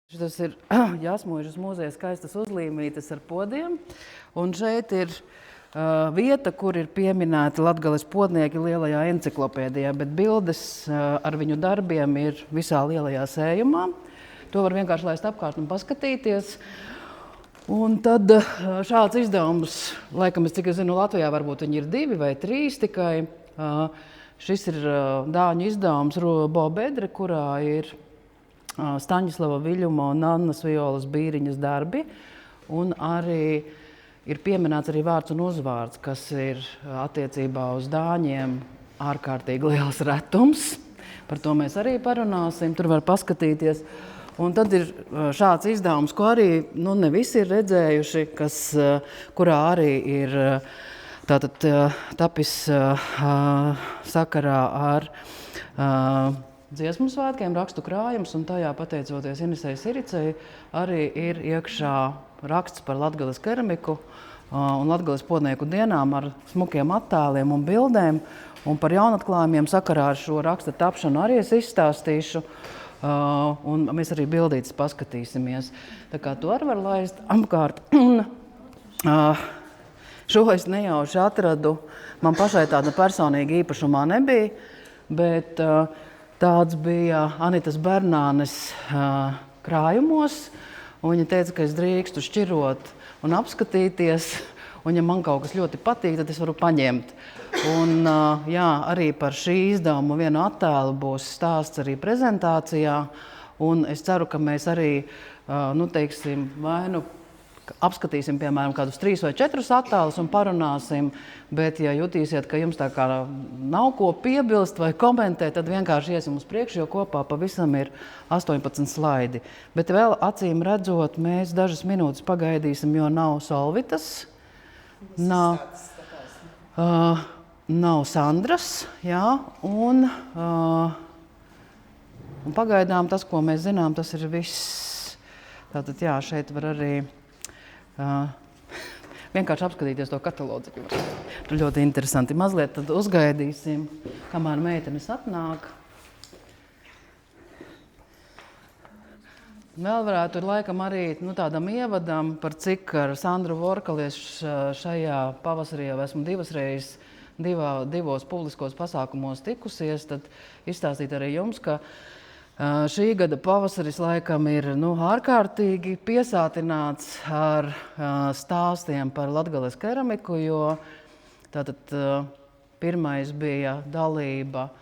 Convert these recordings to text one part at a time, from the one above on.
Tas ir Jāsmuižas muzeja skaistas uzlīmītes ar podiem, un šeit ir vieta, kur ir pieminēti Latgales podnieki lielajā enciklopēdijā, bet bildes ar viņu darbiem ir visā lielajā sējumā. To var vienkārši laist apkārt un paskatīties. Un tad šāds izdevums, laikam, cik es zinu, Latvijā varbūt viņi ir 2 vai 3 tikai. Šis ir dāņu izdevums Bo Bedre, kurā ir Staņislava Viļuma un Annas Violas Bīriņas darbi, un arī ir pieminēts arī vārds un uzvārds, kas ir attiecībā uz dāņiem ārkārtīgi liels retums. Par to mēs arī parunāsim, tur var paskatīties. Un tad ir šāds izdevums, ko arī ne visi ir redzējuši, kurā arī ir tātad tapis sakarā ar dziesmu svētkiem, rakstu krājums, un tajā, pateicoties Inesei Siricei, arī ir iekšā raksts par Latgales keramiku un Latgales podnieku dienām ar smukiem attēliem un bildēm. Un par jaunatklājumiem sakarā ar šo raksta tapšanu arī es izstāstīšu, un mēs arī bildītes paskatīsimies. Tā kā to arī var laist apkārt. Šo es nejauši atradu. Man pašai tāda personīga īpašumā nebija, bet tāds bija Anitas Bernānes krājumos. Viņa teica, ka es drīkstu šķirot un apskatīties, un ja man kaut kas ļoti patīk, tad es varu paņemt. Un arī par šī izdevuma vienu attēlu būs stāsts arī prezentācijā, un es ceru, ka mēs arī, apskatīsim, piemēram, kādus 3 vai 4 attēlus un parunāsim, bet ja jutīsiet, ka jums tā kā nav ko piebilst vai komentēt, tad vienkārši iesim uz priekšu, jo kopā pavisam ir 18 slaidi. Bet vēl acīm redzot, mēs dažas minūtes pagaidīsim, jo nav Solvitas, nav Sandras, jā, un pagaidām tas, ko mēs zinām, tas ir viss. Tātad, jā, šeit var arī vienkārši apskatīties to katalogu. Tur ļoti interesanti. Mazliet tad uzgaidīsim, kamēr meitenes atnāk. Vēl varētu laikam arī tādam ievadam, par cik ar Sandru Vorkalies šajā pavasarī jau esmu 2 reizes divos publiskos pasākumos tikusies, tad izstāstīt arī jums, ka šī gada pavasaris laikam ir ārkārtīgi piesātināts ar stāstiem par Latgales keramiku, jo tātad pirmais bija dalība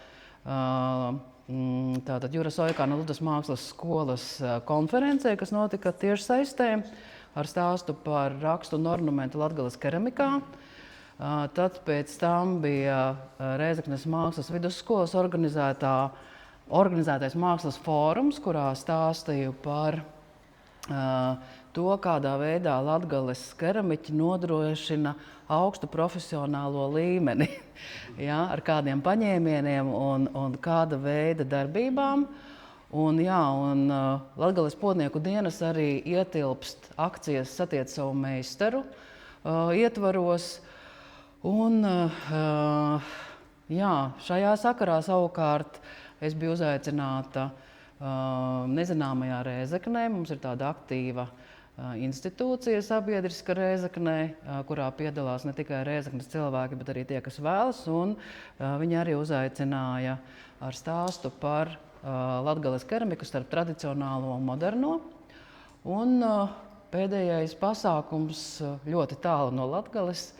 tātad Juras Oikāna Ludas mākslas skolas konferencē, kas notika tiešsaistē ar stāstu par rakstu un ornamentu Latgales keramikā. Tad pēc tam bija Rēzeknes mākslas vidusskolas organizētais mākslas fórums, kurā stāstīju par to, kādā veidā Latgales keramiķi nodrošina augstu profesionālo līmeni, ja, ar kādiem paņēmieniem un kāda veida darbībām. Un Latgales podnieku dienas arī ietilpst akcijas Satiec savu meistaru ietvaros. Un šajā sakarā savukārt es biju uzaicināta nezināmajā Rēzeknē. Mums ir tāda aktīva institūcija sabiedriska Rēzeknē, kurā piedalās ne tikai Rēzeknes cilvēki, bet arī tie, kas vēlas. Un viņi arī uzaicināja ar stāstu par Latgales keramiku starp tradicionālo un moderno. Un pēdējais pasākums ļoti tālu no Latgales,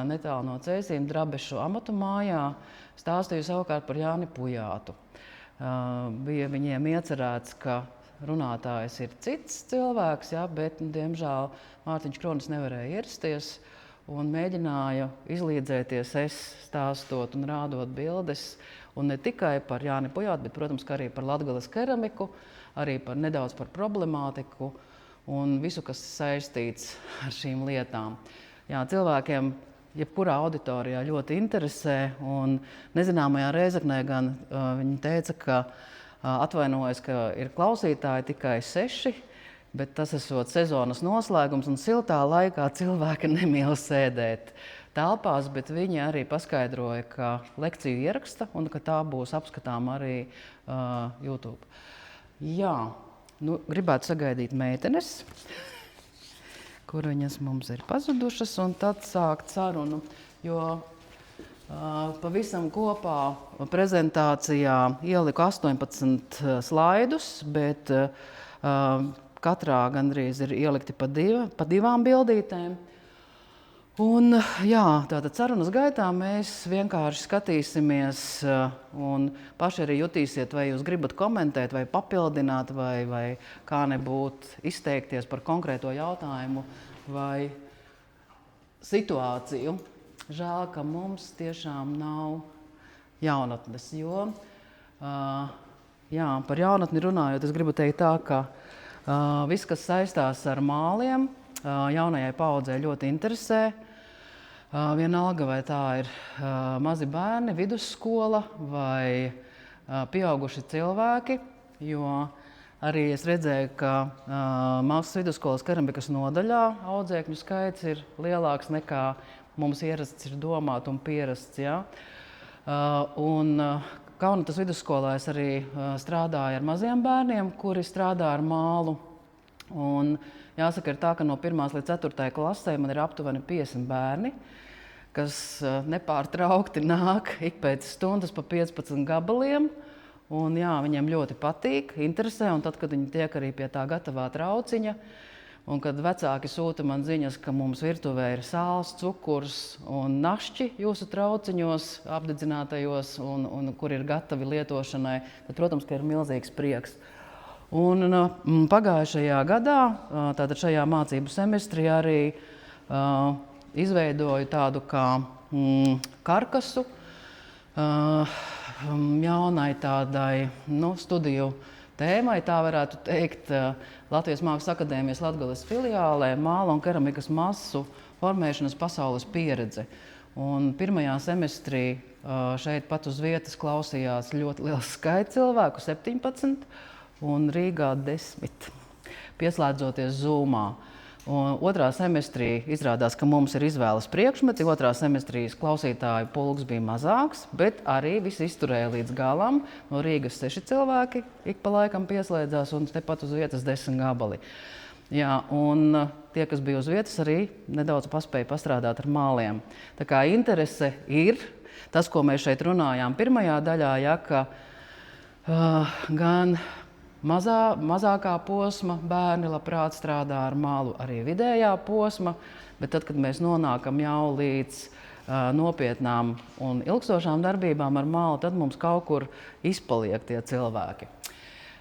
netālu no Cēsīm, Drabešu amatu mājā, stāstīju savukārt par Jāni Pujātu. Bija viņiem iecerēts, ka runātājs ir cits cilvēks, bet, diemžēl, Mārtiņš Kronis nevarēja ierasties un mēģināja izlīdzēties es stāstot un rādot bildes, un ne tikai par Jāni Pujātu, bet, protams, arī par Latgales keramiku, arī nedaudz par problemātiku un visu, kas saistīts ar šīm lietām. Cilvēkiem jebkurā auditorijā ļoti interesē, un nezināmajā Rēzeknē gan viņi teica, ka atvainojas, ka ir klausītāji tikai 6, bet tas esot sezonas noslēgums, un siltā laikā cilvēki nemīl sēdēt telpās, bet viņi arī paskaidroja, ka lekciju ieraksta un ka tā būs apskatām arī YouTube. gribētu sagaidīt meitenes, kur viņas mums ir pazudušas, un tad sākt sarunu, jo pavisam kopā prezentācijā ieliku 18 slaidus, bet katrā gandrīz ir ielikti pa divām bildītēm. Un, tātad sarunas gaitā mēs vienkārši skatīsimies un paši arī jutīsiet, vai jūs gribat komentēt, vai papildināt, vai kā nebūt izteikties par konkrēto jautājumu vai situāciju. Žēl, ka mums tiešām nav jaunatnes, jo par jaunatni runājot, es gribu teikt tā, ka viss, kas saistās ar māliem, jaunajai paaudzei ļoti interesē. Vienalga, vai tā ir mazi bērni, vidusskola vai pieauguši cilvēki, jo arī es redzēju, ka Mākslas vidusskolas keramikas nodaļā audzēkņu skaits ir lielāks nekā mums ierasts ir domāt un pierasts. Ja? Un Kaunatas vidusskolā es arī strādāju ar maziem bērniem, kuri strādā ar mālu. Un jāsaka ir tā, ka no 1. līdz 4. klasē man ir aptuveni 50 bērni, kas nepārtraukti nāk ik pēc stundas pa 15 gabaliem. Un viņiem ļoti patīk, interesē, un tad, kad viņi tiek arī pie tā gatavā trauciņa, un kad vecāki sūta man ziņas, ka mums virtuvē ir sāls, cukurs un našķi jūsu trauciņos apdedzinātajos, un kur ir gatavi lietošanai, tad, protams, ka ir milzīgs prieks. Un pagājušajā gadā, tātad šajā mācību semestrī arī izveidoju tādu kā karkasu jaunai tādai studiju tēmai, tā varētu teikt, Latvijas Mākslas akadēmijas Latgales filiālē māla un keramikas masu formēšanas pasaules pieredze. Un pirmajā semestrī šeit pat uz vietas klausījās ļoti liels skaits cilvēku, 17, un Rīgā 10, pieslēdzoties Zoomā. Un otrā semestrī izrādās, ka mums ir izvēles priekšmeti, otrā semestrī klausītāju pulks bija mazāks, bet arī visi izturēja līdz galam. No Rīgas 6 cilvēki ik pa laikam pieslēdzās un tepat uz vietas 10 gabali. Un tie, kas bija uz vietas, arī nedaudz paspēja pastrādāt ar māliem. Tā kā interese ir, tas, ko mēs šeit runājām pirmajā daļā, ka gan mazākā posma bērni labprāt strādā ar mālu, arī vidējā posma, bet tad, kad mēs nonākam jau līdz nopietnām un ilgstošām darbībām ar mālu, tad mums kaut kur izpaliek tie cilvēki.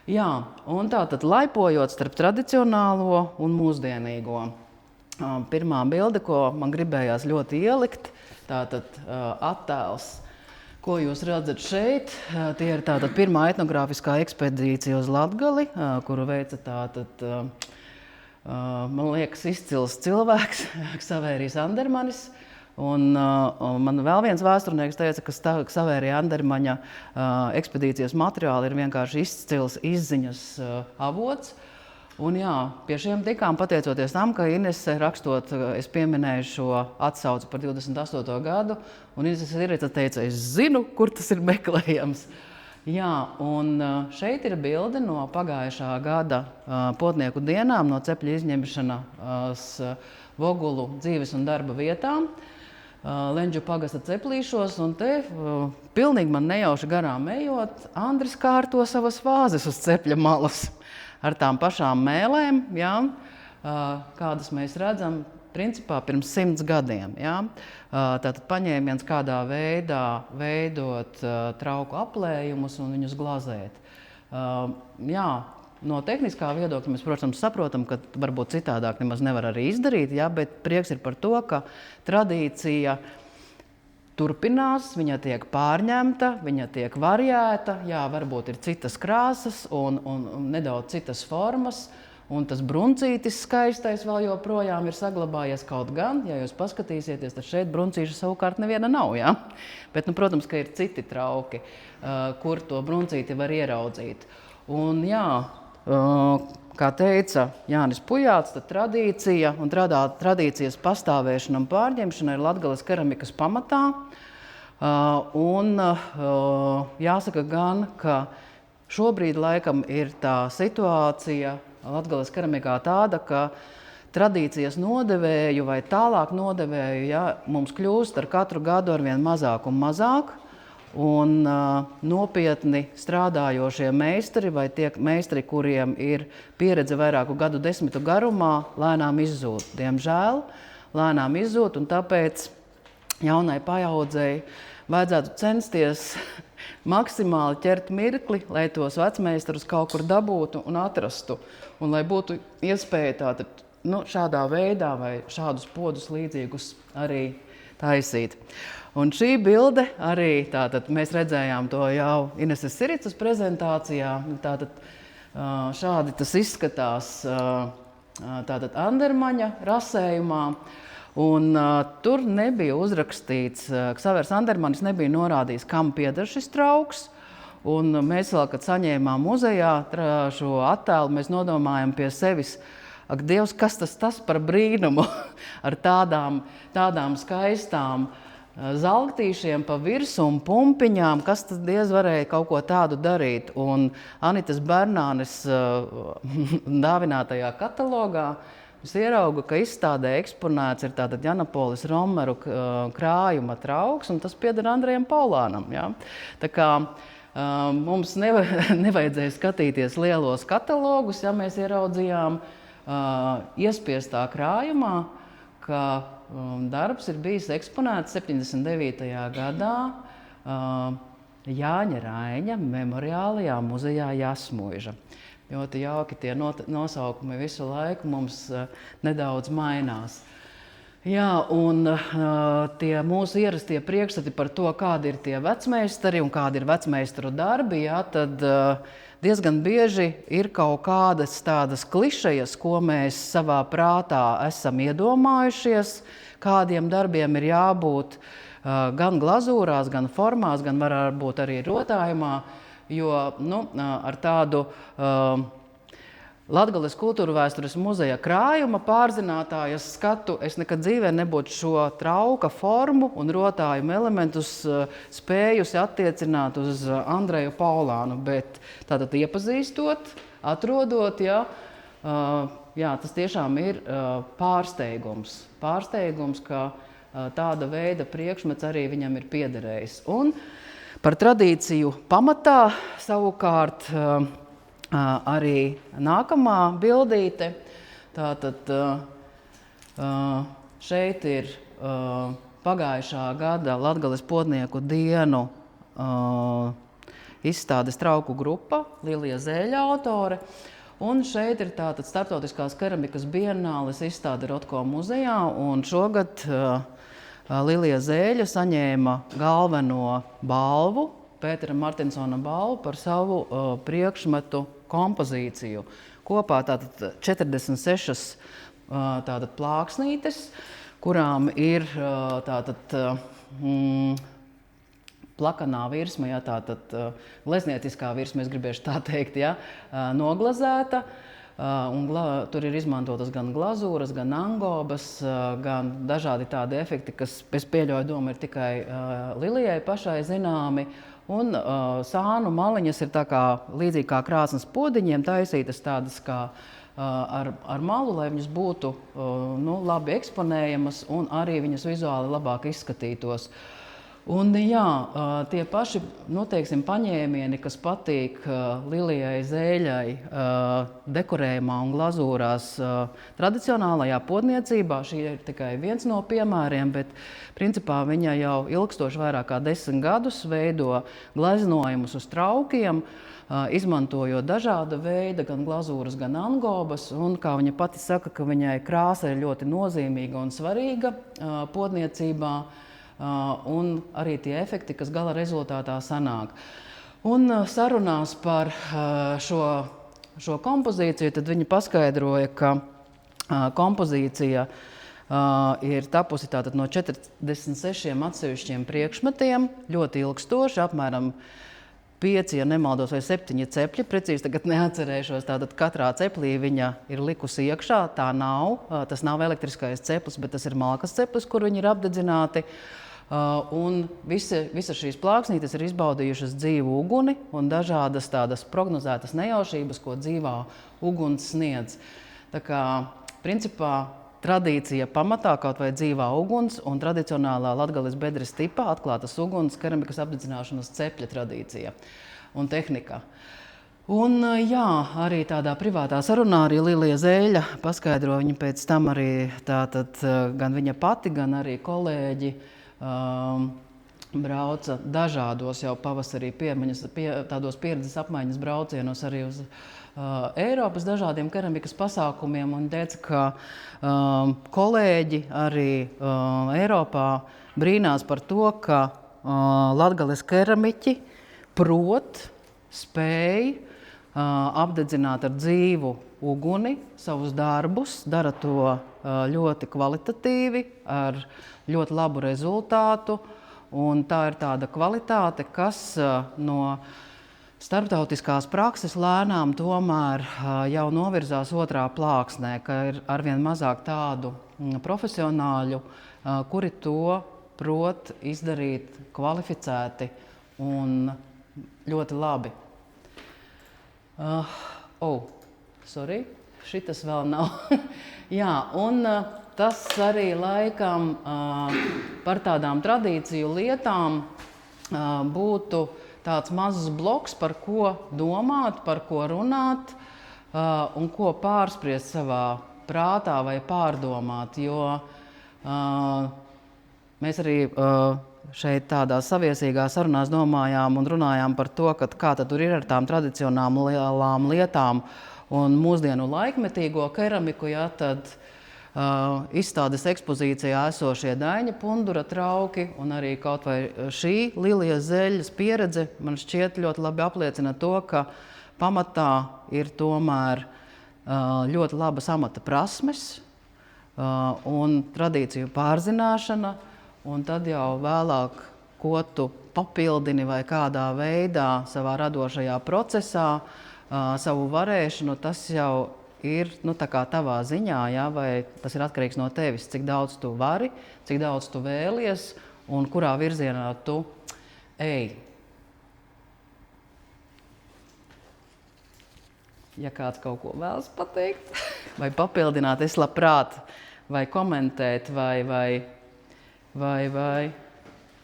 Un tātad laipojot starp tradicionālo un mūsdienīgo. Pirmā bilde, ko man gribējās ļoti ielikt, tātad attēls. Ko jūs redzat šeit? Tie ir tātad pirmā etnogrāfiskā ekspedīcija uz Latgali, kuru veica tātad, man liekas, izcils cilvēks, Ksavērijas Andermanis. Un man vēl viens vēsturnieks teica, ka Ksavērija Andermaņa ekspedīcijas materiāli ir vienkārši izcils izziņas avots. Un pie šiem tikām pateicoties tam, ka Inese rakstot, es pieminēju šo atsauci par 28. gadu, un Inese teica, es zinu, kur tas ir meklējams. Un šeit ir bilde no pagājušā gada potnieku dienām, no cepļa izņemšanas Vogulu dzīves un darba vietām, Leņģu pagasta ceplīšos, un te pilnīgi man nejauši garām ejot, Andris kārto savas vāzes uz cepļa malas. Ar tām pašām mēlēm, kādas mēs redzam, principā pirms 100 gadiem. Tātad paņēmiens kādā veidā veidot trauku aplējumus un viņus glazēt. No tehniskā viedokļa mēs, protams, saprotam, ka varbūt citādāk nemaz nevar arī izdarīt, bet prieks ir par to, ka tradīcija turpinās, viņa tiek pārņemta, viņa tiek variēta, varbūt ir citas krāsas un nedaudz citas formas, un tas bruncītis skaistais vēl joprojām ir saglabājies kaut gan, ja jūs paskatīsieties, tad šeit bruncīša savukārt neviena nav, Bet, protams, ka ir citi trauki, kur to bruncīti var ieraudzīt. Un kā teica Jānis Pujāts, tad tradīcija un tradīcijas pastāvēšana un pārņemšana ir Latgales keramikas pamatā. Un jāsaka gan, ka Šobrīd laikam ir tā situācija Latgales keramikā tāda, ka tradīcijas nodevēju vai tālāk nodevēju, ja, mums kļūst ar katru gadu arvien mazāk un mazāk. Un nopietni strādājošie meistari vai tie meistari, kuriem ir pieredze vairāku gadu desmitu garumā, lēnām izzūd. Diemžēl lēnām izzūd, un tāpēc jaunai paaudzei vajadzētu censties maksimāli ķert mirkli, lai tos vecmeistarus kaut kur dabūtu un atrastu. Un lai būtu iespēja tātad, šādā veidā vai šādus podus līdzīgus arī taisīt. Un šī bilde arī, tātad mēs redzējām to jau Ineses Siricas prezentācijā, tātad šādi tas izskatās tātad Andermaņa rasējumā. Un tur nebija uzrakstīts, Ksavers Andermanis nebija norādījis, kam pieder šis trauks. Un mēs vēl, kad saņēmām muzejā šo attēlu, mēs nodomājam pie sevis, ak, Dievs, kas tas par brīnumu ar tādām skaistām zalgtīšiem pa virsu un pumpiņām, kas tas diez varēja kaut ko tādu darīt. Un Anitas Bernānes dāvinātajā katalogā es ieraugu, ka izstādē eksponēts ir tātad Janapolis Romeru krājuma trauks, un tas pieder Andrejam Paulānam. Ja? Tā kā mums nevajadzēja skatīties lielos katalogus, ja mēs ieraudzījām iespiestā krājumā, ka darbs ir bijis eksponēts 79. gadā Jāņa Raiņa memoriālajā muzejā Jasmuiža. Ļoti jauki tie nosaukumi visu laiku mums nedaudz mainās. Jā, un tie mūsu ierastie priekšstati par to, kādi ir tie vecmeistari un kādi ir vecmeistaru darbi, jā, tad diezgan bieži ir kaut kādas tādas klišejas, ko mēs savā prātā esam iedomājušies, kādiem darbiem ir jābūt gan glazūrās, gan formās, gan varbūt arī rotājumā, jo ar tādu Latgales kultūra vēstures muzeja krājuma pārzinātājas skatu es nekad dzīvē nebūtu šo trauka formu un rotājumu elementus spējusi attiecināt uz Andreju Paulānu, bet tātad iepazīstot, atrodot, tas tiešām ir pārsteigums. Pārsteigums, ka tāda veida priekšmets arī viņam ir piederējis. Un par tradīciju pamatā savukārt arī nākamā bildīte. Tātad šeit ir pagājušā gada Latgales podnieku dienu izstādes trauku grupa, Lilija Zēļa autore. Un šeit ir tātad Startautiskās keramikas bienāles izstāde Rotko muzejā. Un šogad Lilija Zēļa saņēma galveno balvu, Pētera Martinsona balvu par savu priekšmetu kompozīciju. Kopā tātad 46 tātad plāksnītes, kurām ir tātad plakanā virsma, tātad gleznieciskā virsma, es gribēšu tā teikt, noglazēta. Un tur ir izmantotas gan glazūras, gan angobas, gan dažādi tādi efekti, kas, es pieļauju domu, ir tikai Lilijai pašai zināmi. Un sānu maliņas ir tā kā līdzīgi kā krāsnes podiņiem taisītas tādas kā ar malu, lai viņas būtu labi eksponējamas un arī viņas vizuāli labāk izskatītos. Un tie paši, teiksim, paņēmieni, kas patīk Lilijai Zēļai dekorējumā un glazūrās tradicionālajā podniecībā, šī ir tikai viens no piemēriem, bet principā viņa jau ilgstoši vairāk kā 10 gadus veido gleznojumus uz traukiem, izmantojot dažāda veida gan glazūras, gan angobas, un kā viņa pati saka, ka viņai krāsa ir ļoti nozīmīga un svarīga podniecībā, un arī tie efekti, kas gala rezultātā sanāk. Un sarunās par šo kompozīciju, tad viņi paskaidroja, ka kompozīcija ir tapusi tātad no 46 atsevišķiem priekšmetiem, ļoti ilgstoši, apmēram 5, ja nemaldos, vai 7 cepļi, precīzi tagad neatcerēšos, tātad katrā ceplī viņa ir likusi iekšā, tā nav, tas nav elektriskais ceplis, bet tas ir malkas ceplis, kur viņi ir apdedzināti. Un visa šīs plāksnītes ir izbaudījušas dzīvu uguni un dažādas tādas prognozētas nejaušības, ko dzīvā uguns sniedz. Tā kā, principā, tradīcija pamatā kaut vai dzīvā uguns un tradicionālā Latgales bedres tipā atklātas uguns keramikas apdedzināšanas cepļa tradīcija un tehnika. Un jā, arī tādā privātā sarunā arī Lilija Zēļa paskaidro, viņa pēc tam arī tātad gan viņa pati, gan arī kolēģi brauca dažādos jau pavasarī tādos pieredzes apmaiņas braucienos arī uz Eiropas dažādiem keramikas pasākumiem un teica, ka kolēģi arī Eiropā brīnās par to, ka Latgales keramiķi prot, spēj apdedzināt ar dzīvu uguni savus darbus, dara to ļoti kvalitatīvi, ar ļoti labu rezultātu, un tā ir tāda kvalitāte, kas no starptautiskās prakses lēnām tomēr jau novirzās otrā plāksnē, ka ir arvien mazāk tādu profesionāļu, kuri to prot izdarīt kvalificēti un ļoti labi. Šitas vēl nav. Jā, un tas arī laikam par tādām tradīciju lietām būtu tāds mazs bloks, par ko domāt, par ko runāt un ko pārspriest savā prātā vai pārdomāt, jo mēs arī šeit tādās saviesīgās sarunās domājām un runājām par to, ka kā tad tur ir ar tām tradicionālām lietām un mūsdienu laikmetīgo keramiku, ja, tad izstādes ekspozīcijā esošie Daņa Pundura trauki un arī kaut vai šī Lilijas Zēļas pieredze man šķiet ļoti labi apliecina to, ka pamatā ir tomēr ļoti labas amata prasmes un tradīciju pārzināšana, un tad jau vēlāk, ko tu papildini vai kādā veidā savā radošajā procesā, savu varēšanu, tas jau ir tā kā tavā ziņā, ja, vai tas ir atkarīgs no tevis, cik daudz tu vari, cik daudz tu vēlies un kurā virzienā tu ej. Ja kāds kaut ko vēlas pateikt vai papildināt, es labprāt vai komentēt vai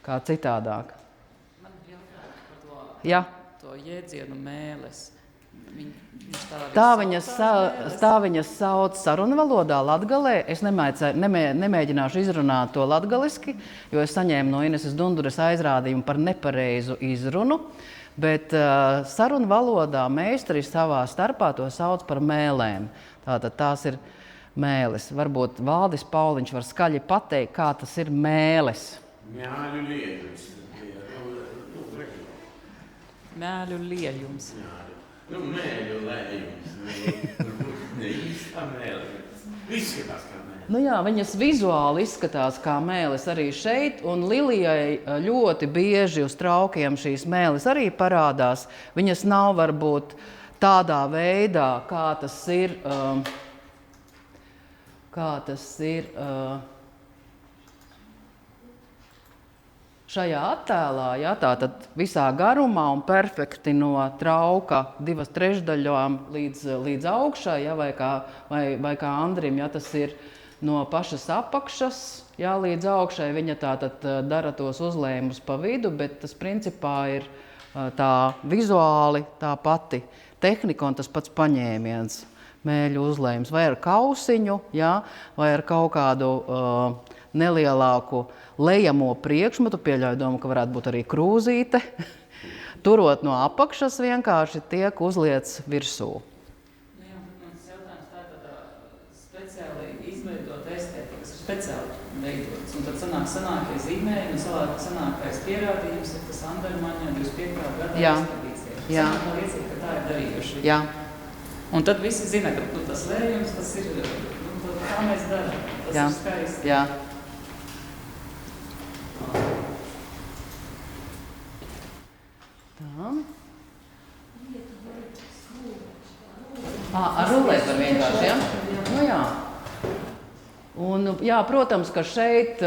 kā citādāk. Man ir jautājums par Jā. To jēdzienu mēles. Tā viņas sauc sarunvalodā Latgalē. Es nemēģināšu izrunāt to latgaliski, jo es saņēmu no Ineses Dunduras aizrādījumu par nepareizu izrunu, bet sarunvalodā meistari savā starpā to sauc par mēlēm. Tātad tās ir mēles. Varbūt Valdis Pauliņš var skaļi pateikt, kā tas ir mēles. Mēļu liejums. Mēļu liejums. Mēļu lējums. Ne īstā mēle. Izskatās kā mēle. Nu jā, viņas vizuāli izskatās kā mēles arī šeit, un Lilijai ļoti bieži uz traukiem šīs mēles arī parādās. Viņas nav varbūt tādā veidā, kā tas ir šajā attēlā, ja, tātad visā garumā un perfekti no trauka 2/3 līdz augšai, ja, vai kā Andrim, ja tas ir no pašas apakšas, ja, līdz augšai, viņa tātad dara tos uzlējumus pa vidu, bet tas principā ir tā vizuāli tā pati tehnika un tas pats paņēmiens, mēļu uzlējums, vai ar kausiņu, ja, vai ar kaut kādu nelielāku lejamo priekšmetu, pieļauju domu, ka varētu būt arī krūzīte, turot no apakšas vienkārši tiek uzliets virsū. Jā, mans jautājums tā ir speciāli izveidota estetika, kas ir speciāli veidotas, un tad sanākais zīmējumi, un sanākais pierādījums ir tas Andermaņa 25. gadā ekspedīcija. Jā. Sanāk liecīgi, ka tā ir darījuši. Jā. Un tad visi zina, ka tas lējums, tas ir, kā mēs darām, tas ir skaisti. Jā. Tā. Ar rulēt var vienkārši, ja? Nu jā. Un, jā, protams, ka šeit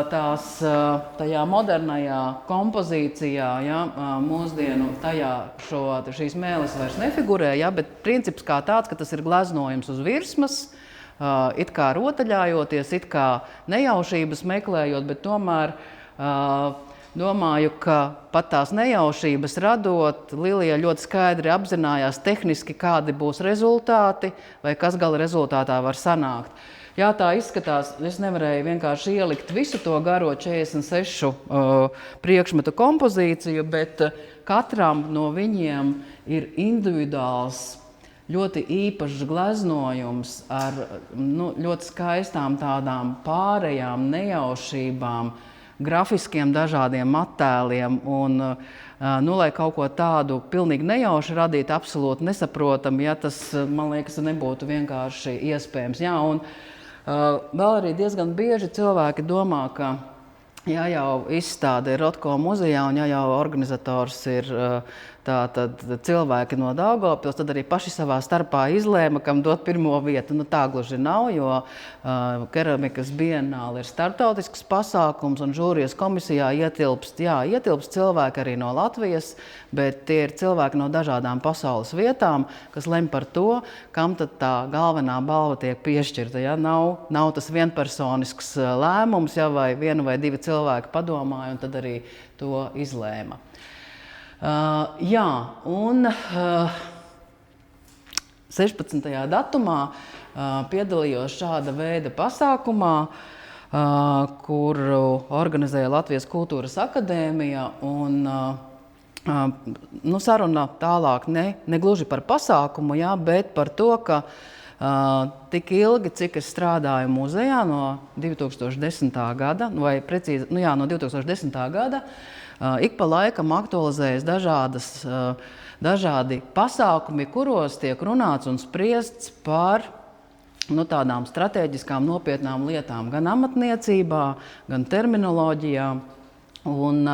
tajā modernajā kompozīcijā, ja, mūsdienu tajā šīs mēlis vairs nefigurē, ja, bet princips kā tāds, ka tas ir gleznojums uz virsmas, it kā rotaļājoties, it kā nejaušības meklējot, bet tomēr domāju, ka pat tās nejaušības radot, Lilija ļoti skaidri apzinājās tehniski, kādi būs rezultāti vai kas gala rezultātā var sanākt. Jā, tā izskatās, es nevarēju vienkārši ielikt visu to garo 46 priekšmetu kompozīciju, bet katram no viņiem ir individuāls, ļoti īpašs gleznojums ar ļoti skaistām tādām pārējām nejaušībām, grafiskiem dažādiem attēliem un, lai kaut ko tādu pilnīgi nejauši radīt, absolūti nesaprotam, ja tas, man liekas, nebūtu vienkārši iespējams. Jā, un vēl arī diezgan bieži cilvēki domā, ka ja jau izstāde ir Rotko muzejā un ja jau organizators ir tātad cilvēki no Daugavpils, tad arī paši savā starpā izlēma, kam dot pirmo vietu. Tā gluži nav, jo keramikas bienāle ir starptautisks pasākums un žūrijas komisijā ietilpst cilvēki arī no Latvijas, bet tie ir cilvēki no dažādām pasaules vietām, kas lem par to, kam tad tā galvenā balva tiek piešķirta. Ja? Nav tas vienpersonisks lēmums, ja, vai viena vai divi cilvēki padomāja un tad arī to izlēma. Jā, un 16. datumā piedalījos šāda veida pasākumā, kuru organizēja Latvijas Kultūras akadēmija, un saruna tālāk ne gluži par pasākumu, jā, bet par to, ka tik ilgi, cik es strādāju muzejā no 2010. gada, vai precīzi, no 2010. gada, ik pa laikam aktualizējas dažādi pasākumi, kuros tiek runāts un spriests par tādām strateģiskām nopietnām lietām, gan amatniecībā, gan terminoloģijā. Un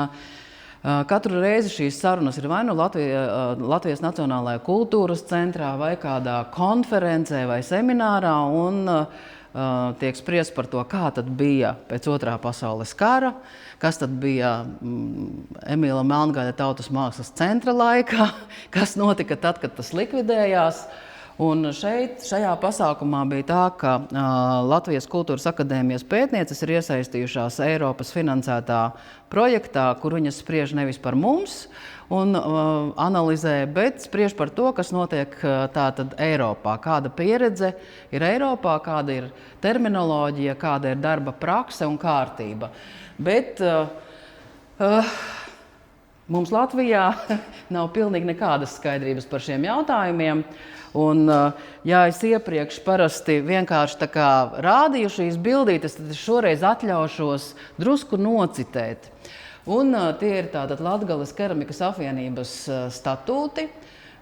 katru reizi šīs sarunas ir vai Latvijas Nacionālajā kultūras centrā, vai kādā konferencē vai seminārā, un tiek spriests par to, kā tad bija pēc Otrā pasaules kara, kas tad bija Emīla Melngaļa Tautas mākslas centra laikā, kas notika tad, kad tas likvidējās. Un šajā pasākumā bija tā, ka Latvijas Kultūras akadēmijas pētnieces ir iesaistījušās Eiropas finansētā projektā, kur viņas spriež nevis par mums un analizē, bet spriež par to, kas notiek tātad Eiropā. Kāda pieredze ir Eiropā, kāda ir terminoloģija, kāda ir darba prakse un kārtība. Bet mums Latvijā nav pilnīgi nekādas skaidrības par šiem jautājumiem. Un, ja es iepriekš parasti vienkārši tā kā rādīju šīs bildītes, tad es šoreiz atļaušos drusku nocitēt. Un tie ir tātad Latgales keramikas apvienības statūti,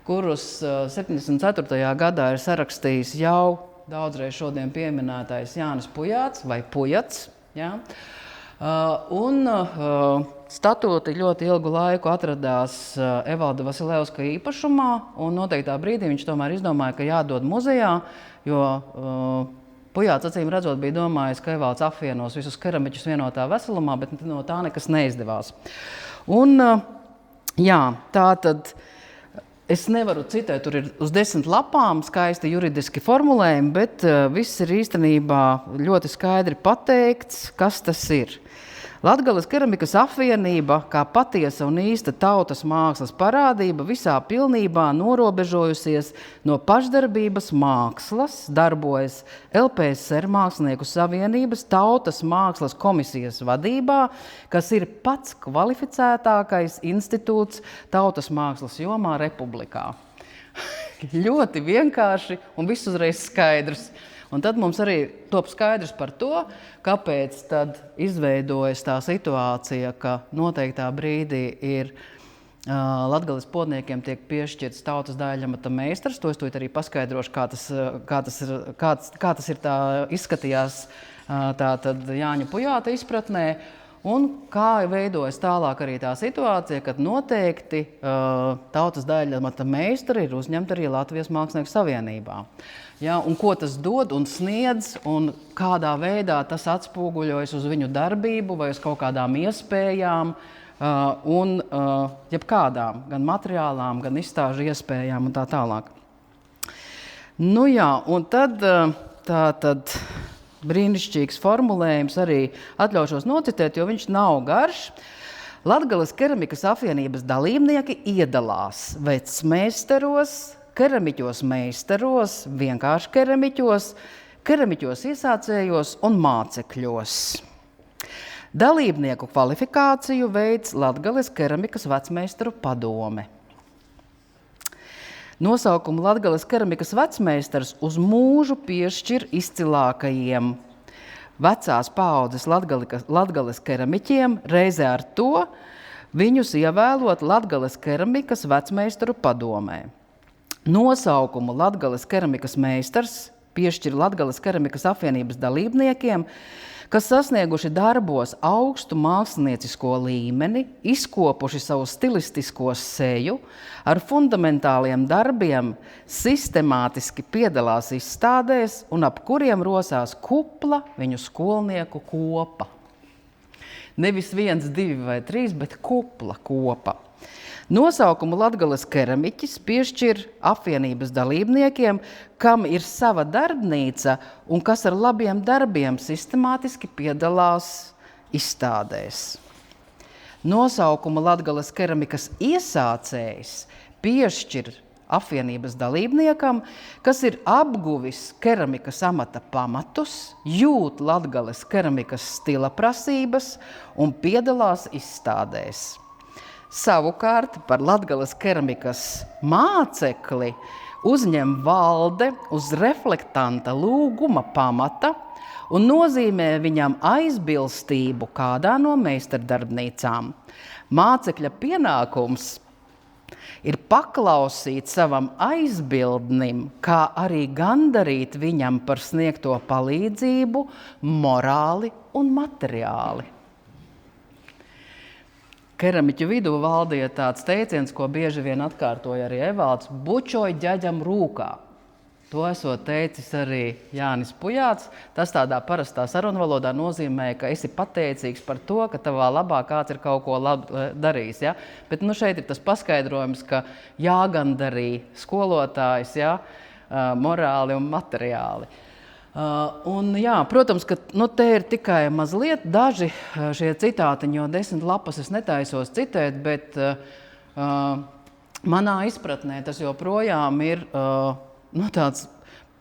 kurus 74. gadā ir sarakstījis jau daudzreiz šodien pieminētais Jānis Pujāts vai Pujats. Ja? Un statūti ļoti ilgu laiku atradās Evalda Vasilevska īpašumā, un noteiktā brīdī viņš tomēr izdomāja, ka jādod muzejā, jo Pujāts acīm redzot bija domājis, ka Evalds apvienos visus keramiķus vienotā veselumā, bet no tā nekas neizdevās. Un, jā, tā tad es nevaru citēt, tur ir uz 10 lapām skaisti juridiski formulējumi, bet viss ir īstenībā ļoti skaidri pateikts, kas tas ir. Latgales keramikas apvienība, kā patiesa un īsta tautas mākslas parādība, visā pilnībā norobežojusies no pašdarbības mākslas, darbojas LPSR Mākslinieku savienības tautas mākslas komisijas vadībā, kas ir pats kvalificētākais institūts tautas mākslas jomā republikā. Ļoti vienkārši un viss uzreiz skaidrs. Un tad mums arī top skaidrs par to, kāpēc tad izveidojas tā situācija, ka noteiktā brīdī ir Latgales podniekiem tiek piešķirts tautas daļamata meistars. To es tūlīt arī paskaidrošu, kā tas ir tā izskatījās tā tad Jāņa Pujāta izpratnē. Un kā veidojas tālāk arī tā situācija, kad noteikti tautas daļamata meistari ir uzņemti arī Latvijas Mākslinieku savienībā. Ja, un ko tas dod un sniedz, un kādā veidā tas atspoguļojas uz viņu darbību vai uz kaut kādām iespējām, un jebkādām, gan materiālām, gan izstāžu iespējām un tā tālāk. Nu jā, un tad tātad brīnišķīgs formulējums arī atļaušos nocitēt, jo viņš nav garš. Latgales keramikas apvienības dalībnieki iedalās vecmeistaros, keramiķos meistaros, vienkārši keramiķos, keramiķos iesācējos un mācekļos. Dalībnieku kvalifikāciju veids Latgales keramikas vecmeistaru padome. Nosaukumu Latgales keramikas vecmeistars uz mūžu piešķir izcilākajiem vecās paaudzes Latgales keramiķiem, reizē ar to viņus ievēlot Latgales keramikas vecmeistaru padomē. Nosaukumu Latgales keramikas meistars piešķir Latgales keramikas apvienības dalībniekiem, kas sasnieguši darbos augstu māksliniecisko līmeni, izkopuši savu stilistisko seju, ar fundamentāliem darbiem sistemātiski piedalās izstādēs un ap kuriem rosās kupla viņu skolnieku kopa. Nevis 1, 2 vai 3, bet kupla kopa. Nosaukumu Latgales keramiķis piešķir apvienības dalībniekiem, kam ir sava darbnīca un kas ar labiem darbiem sistemātiski piedalās izstādēs. Nosaukumu Latgales keramikas iesācējs piešķir apvienības dalībniekam, kas ir apguvis keramikas amata pamatus, jūt Latgales keramikas stila prasības un piedalās izstādēs. Savukārt par Latgales keramikas mācekli uzņem valde uz reflektanta lūguma pamata un nozīmē viņam aizbilstību kādā no meistardarbnīcām. Mācekļa pienākums ir paklausīt savam aizbildnim, kā arī gandarīt viņam par sniegto palīdzību morāli un materiāli. Keramiķu vidū valdīja tāds teiciens, ko bieži vien atkārtoja arī Evalds – bučoj ģaģam rūkā. To esot teicis arī Jānis Pujāts. Tas tādā parastā sarunvalodā nozīmē, ka esi pateicīgs par to, ka tavā labā kāds ir kaut ko labi darījis. Ja? Bet šeit ir tas paskaidrojums, ka jāgandarī skolotājs, ja? Morāli un materiāli. Un jā, protams, ka te ir tikai mazliet daži šie citātiņi, jo 10 lapas es netaisos citēt, bet manā izpratnē tas joprojām ir tāds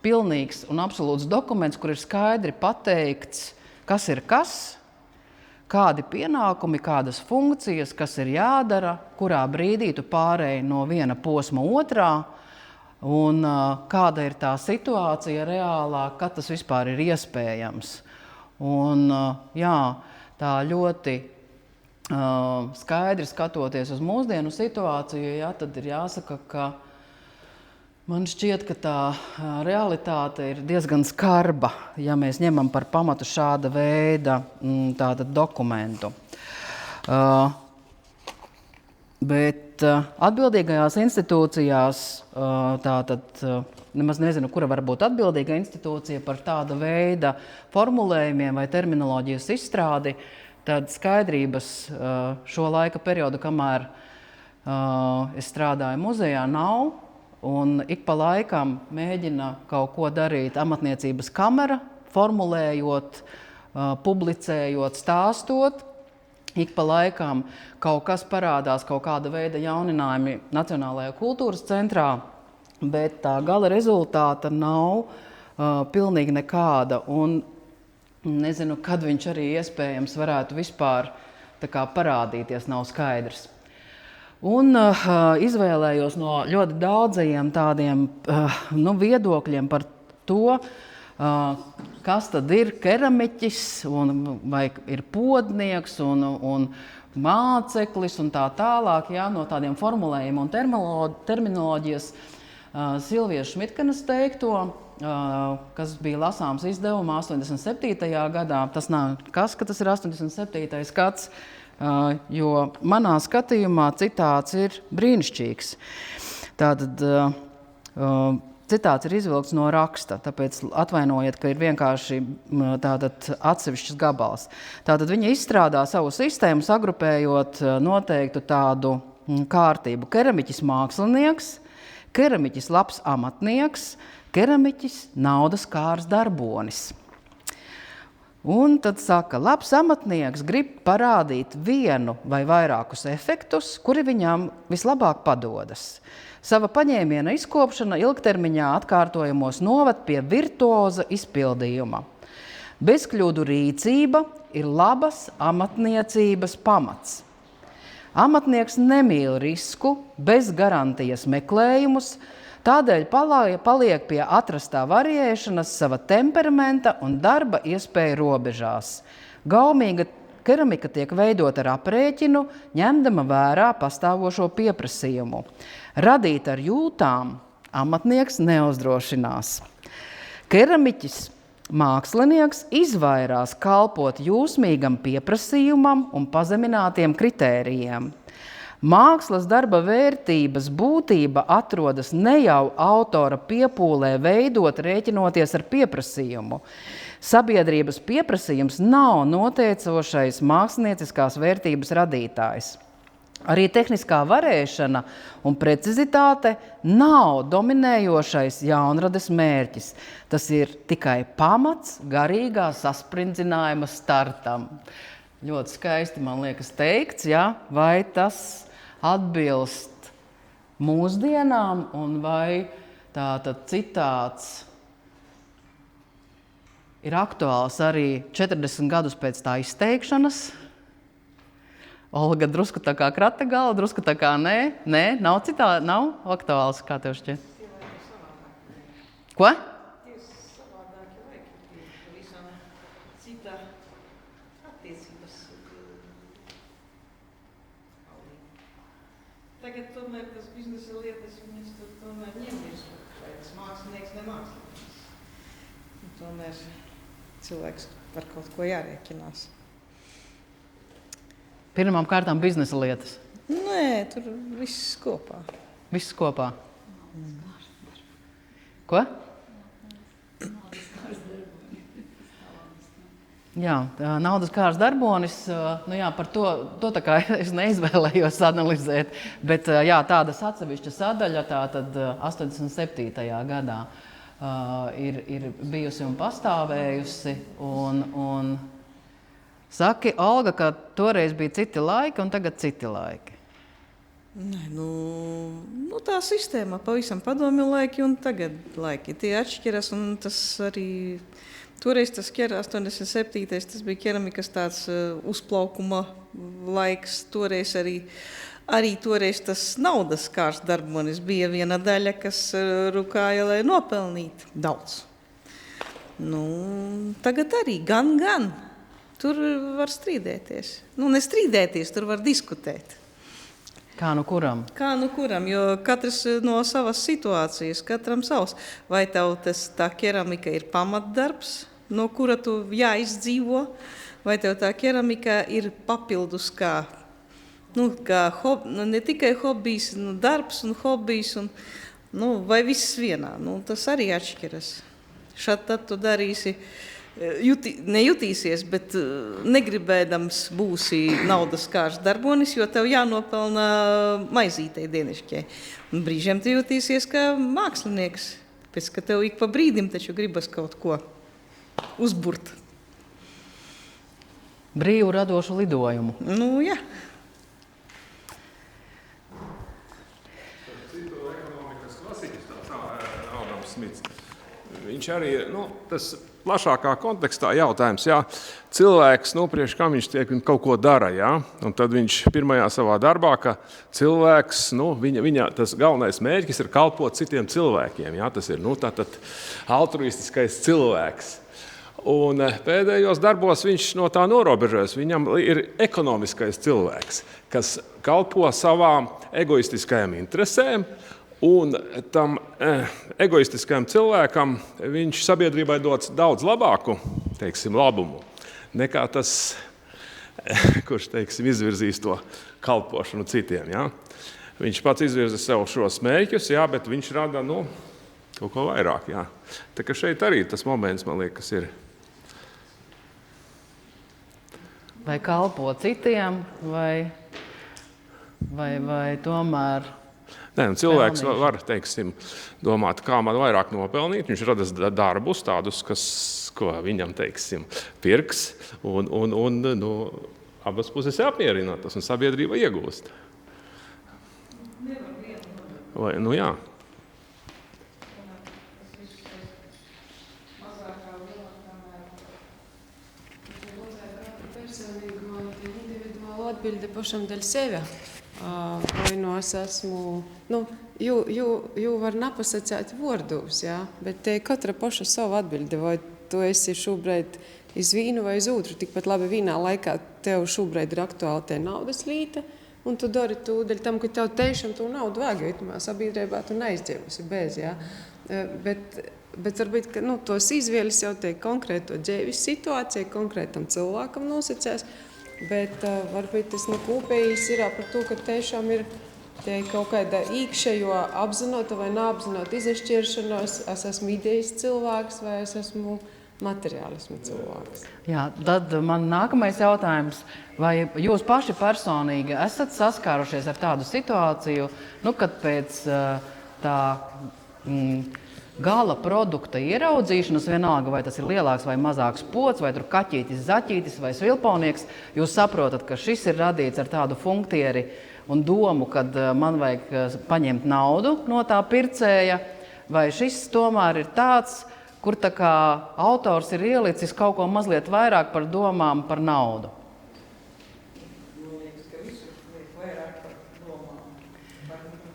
pilnīgs un absolūts dokuments, kur ir skaidri pateikts, kas ir kas, kādi pienākumi, kādas funkcijas, kas ir jādara, kurā brīdī tu pārēji no viena posma otrā, un kāda ir tā situācija reālā, kad tas vispār ir iespējams. Un jā, tā ļoti skaidri skatoties uz mūsdienu situāciju, jā, tad ir jāsaka, ka man šķiet, ka tā realitāte ir diezgan skarba, ja mēs ņemam par pamatu šāda veida tātad dokumentu. Bet atbildīgajās institūcijās, tātad nemaz nezinu, kura var būt atbildīga institūcija par tāda veida formulējumiem vai terminoloģijas izstrādi, tad skaidrības šo laika periodu, kamēr es strādāju muzejā, nav. Un ik pa laikam mēģina kaut ko darīt amatniecības kamera, formulējot, publicējot, stāstot. Ik pa laikam kaut kas parādās, kaut kāda veida jauninājumi Nacionālajā kultūras centrā, bet tā gala rezultāta nav pilnīgi nekāda. Un nezinu, kad viņš arī iespējams varētu vispār tā kā parādīties, nav skaidrs. Un izvēlējos no ļoti daudzajiem tādiem viedokļiem par to, kas tad ir keramiķis, vai ir podnieks un māceklis un tā tālāk, jā, no tādiem formulējumiem un terminoloģijas Silvijas Šmitkenes teikto, kas bija lasāms izdevumā 87. gadā. Tas nav kas, ka tas ir 87. gads, jo manā skatījumā citāts ir brīnišķīgs. Tātad citāts ir izvilkts no raksta, tāpēc atvainojiet, ka ir vienkārši tātad atsevišķs gabals. Tātad viņa izstrādā savu sistēmu, sagrupējot noteiktu tādu kārtību. Keramiķis mākslinieks, keramiķis labs amatnieks, keramiķis naudas kārs darbonis. Un tad saka, labs amatnieks grib parādīt vienu vai vairākus efektus, kuri viņam vislabāk padodas. Sava paņēmiena izkopšana ilgtermiņā atkārtojamos noved pie virtuoza izpildījuma. Bezkļūdu rīcība ir labas amatniecības pamats. Amatnieks nemīl risku, bez garantijas meklējumus, tādēļ paliek pie atrastā variēšanas sava temperamenta un darba iespēju robežās. Gaumīga keramika tiek veidota ar aprēķinu, ņemdama vērā pastāvošo pieprasījumu. Radīt ar jūtām amatnieks neuzdrošinās. Keramiķis mākslinieks izvairās kalpot jūsmīgam pieprasījumam un pazeminātiem kritērijiem. Mākslas darba vērtības būtība atrodas ne jau autora piepūlē veidot, rēķinoties ar pieprasījumu. Sabiedrības pieprasījums nav noteicošais mākslinieckās vērtības radītājs. Arī tehniskā varēšana un precizitāte nav dominējošais jaunrades mērķis. Tas ir tikai pamats garīgā sasprindzinājuma startam. Ļoti skaisti, man liekas, teikts, ja? Vai tas atbilst mūsdienām un vai tātad citāts ir aktuāls arī 40 gadus pēc tā izteikšanas. Olga drusku tā kā krata gala, drusku tā kā nē, nav aktuāls, kā tev šķiet? Ko? Tagad tomēr tas biznesa lietas, viņas tur tomēr ņemies, vai tas mākslinieks, ne mākslinieks. Un tomēr cilvēks par kaut ko jārēķinās. Pirmām kārtām biznesa lietas. Nē, tur viss kopā. Viss kopā. Ko? Jā, naudas kārs darbonis, par to tā kā es neizvēlējos analizēt, bet jā, tādas atsevišķa sadaļa, tātad 87. gadā ir bijusi un pastāvējusi, un saki, Olga, ka toreiz bija citi laiki un tagad citi laiki. Nē, tā sistēma pavisam padomju laiki un tagad laiki. Tie atšķiras un tas arī... Toreiz tas 87. tas bija keramikas tāds uzplaukuma laiks. Toreiz arī toreiz tas naudas kārs darbonis bija viena daļa, kas rukāja, lai nopelnītu daudz. Tagad arī gan. Tur var strīdēties. Nestrīdēties, tur var diskutēt. Kā nu kuram? Kā nu kuram, jo katrs no savas situācijas, katram savs. Vai tev tā keramika ir pamatdarbs, no kura tu jāizdzīvo, vai tev tā keramika ir papildus kā ne tikai hobijs, darbs un hobijs, vai viss vienā. Tas arī atšķiras. Šad tad tu darīsi, nejutīsies, bet negribēdams būsi naudas kārs darbonis, jo tev jānopelna maizītei dienišķai. Un brīžiem tu jutīsies kā mākslinieks, pēc ka tev ik pa brīdim taču gribas kaut ko uzburt. Brīvu radošu lidojumu. Jā. Citu ekonomikas klasiķis, Ādams Smits. Viņš arī, tas plašākā kontekstā jautājums, cilvēks, priekš kam viņš tiek kaut ko dara, un tad viņš pirmajā savā darbā, ka cilvēks, viņa tas galvenais mērķis ir kalpot citiem cilvēkiem, tas ir, tātad altruistiskais cilvēks. Un pēdējos darbos viņš no tā norobežojas, viņam ir ekonomiskais cilvēks, kas kalpo savām egoistiskajām interesēm Un tam egoistiskajam cilvēkam viņš sabiedrībai dots daudz labāku, teiksim, labumu, nekā tas, kurš, teiksim, izvirzīs to kalpošanu citiem. Ja? Viņš pats izvirza sev šos mērķus, jā, bet viņš rada, kaut ko vairāk. Jā. Tā kā šeit arī tas moments, man liekas, ir. Vai kalpo citiem, vai tomēr... Nē, cilvēks var, teiksim, domāt, kā man vairāk nopelnīt. Viņš rada darbus tādus, ko viņam, teiksim, pirks, un abas puses apmierinātas, un sabiedrība iegūst. Vai, jā. Individuāla atbilde pašam dēļ sevi. Vai es esmu, jū var napasacēt vārdos, jā, bet te katra paša savu atbildi, vai tu esi šobrīd iz vīnu vai iz otru, tikpat labi vienā laikā tev šobrīd ir aktuāli te naudas līte, un tu dari to dēļ tam, ka tev tiešām to naudu vajag, jo itamā sabiedrībā tu neizdzīvusi bez, jā. Bet varbūt, ka tos izvēles jau te konkrēto dzīves situāciju, konkrētam cilvēkam nosacēs, bet varbūt tas kopējis ir par to, ka tiešām ir kaut kāda iekšējo apzinota vai neapzinota izšķiršanos, es esmu idejas cilvēks vai es esmu materiālismu cilvēks. Jā, tad man nākamais jautājums, vai jūs paši personīgi esat saskārušies ar tādu situāciju, kad pēc tā gala produkta ieraudzīšanas, vienalga, vai tas ir lielāks vai mazāks pods, vai tur kaķītis, zaķītis vai svilponieks, jūs saprotat, ka šis ir radīts ar tādu funktieri un domu, kad man vajag paņemt naudu no tā pircēja, vai šis tomēr ir tāds, kur tā kā autors ir ielicis kaut ko mazliet vairāk par domām par naudu?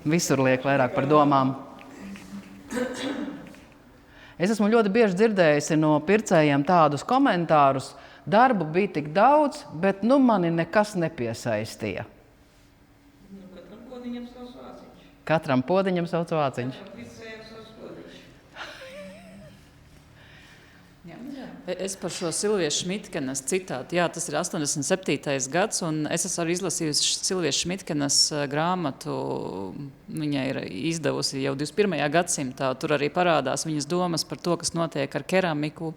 Visur liek vairāk par domām. Es esmu ļoti bieži dzirdējusi no pircējiem tādus komentārus, darbu bija tik daudz, bet mani nekas nepiesaistīja. Katram podiņam savs vāciņš. Es par šo Silvijas Šmitkenas citātu, jā, tas ir 87. gads, un es esmu arī izlasījusi Silvijas Šmitkenas grāmatu, viņa ir izdevusi jau 21. gadsimtā, tur arī parādās viņas domas par to, kas notiek ar keramiku,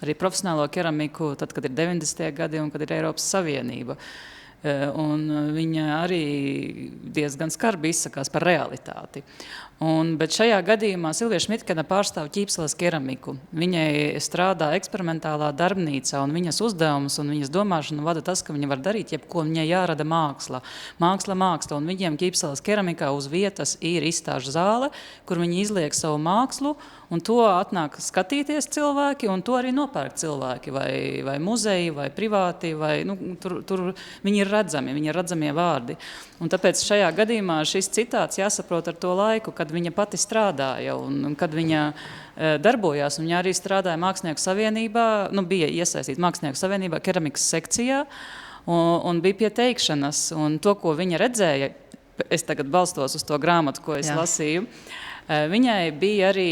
arī profesionālo keramiku, tad, kad ir 90. gadi un kad ir Eiropas Savienība. Un viņa arī diezgan skarbi izsakās par realitāti. Bet šajā gadījumā Silvija Šmitkena pārstāv Ķīpseles keramiku. Viņai strādā eksperimentālā darbnīcā, un viņas uzdevums un viņas domāšana vada tas, ka viņa var darīt jebko, viņai jārada māksla. Māksla, un viņiem Ķīpseles keramikā uz vietas ir izstāžu zāle, kur viņi izliek savu mākslu, un to atnāk skatīties cilvēki, un to arī nopērk cilvēki, vai muzeji, vai privāti, vai tur viņi ir redzamie vārdi. Un tāpēc šajā gadījumā šis citāts jāsaprot ar to laiku, kad viņa pati strādāja un kad viņa darbojās. Viņa arī strādāja Mākslinieku savienībā, bija iesaistīta Mākslinieku savienībā keramikas sekcijā un bija pie teikšanas. Un to, ko viņa redzēja, es tagad balstos uz to grāmatu, ko es lasīju, viņai bija arī,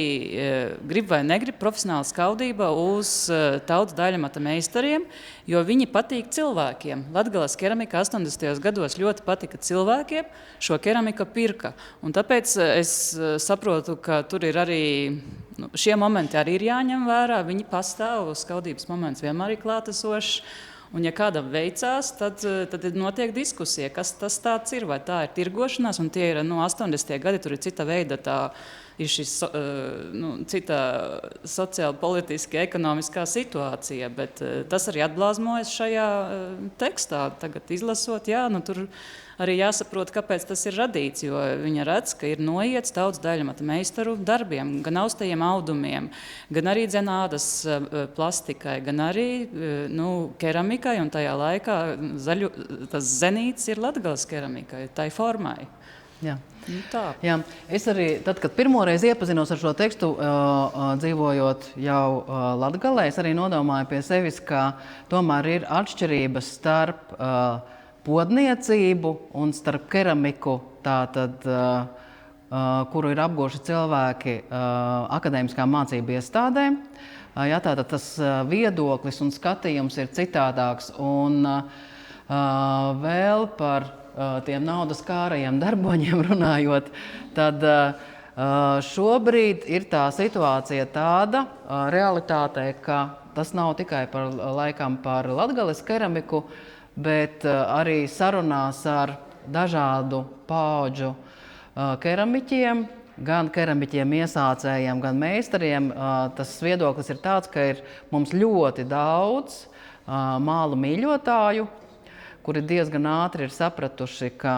grib vai negrib, profesionāla skaudība uz tautas daļamata meistariem, jo viņi patīk cilvēkiem. Latgales keramika 80. gados ļoti patika cilvēkiem, šo keramika pirka. Un tāpēc es saprotu, ka tur ir arī, šie momenti arī ir jāņem vērā, viņi pastāv, skaudības moments vienmēr ir klātesošs. Un ja kādam veicās, tad notiek diskusija, kas tas tāds ir, vai tā ir tirgošanās, un tie ir 80. gadi, tur ir cita veida, ir šis, cita sociāla, politiski, ekonomiskā situācija, bet tas arī atblāzmojas šajā tekstā, tagad izlasot, tur arī jāsaprot, kāpēc tas ir radīts, jo viņa redz, ka ir noiets daudz daļamata meistaru darbiem, gan austajiem audumiem, gan arī dzenādas plastikai, gan arī keramikai, un tajā laikā tas zenīts ir Latgales keramikai, tai formai. Jā. Jā. Es arī, tad, kad pirmoreiz iepazinos ar šo tekstu, dzīvojot jau Latgalē, es arī nodomāju pie sevis, ka tomēr ir atšķirības starp podniecību un starp keramiku, tātad, kuru ir apguvuši cilvēki akadēmiskām mācību iestādēm. Ja, tātad tas viedoklis un skatījums ir citādāks. Un vēl par tiem naudas kārajiem darboņiem runājot, tad šobrīd ir tā situācija tāda realitātē, ka tas nav tikai par Latgales keramiku, bet arī sarunās ar dažādu paudžu keramiķiem, gan keramiķiem iesācējiem, gan meistariem. Tas viedoklis ir tāds, ka ir mums ļoti daudz māla mīļotāju, kuri diezgan ātri ir sapratuši, ka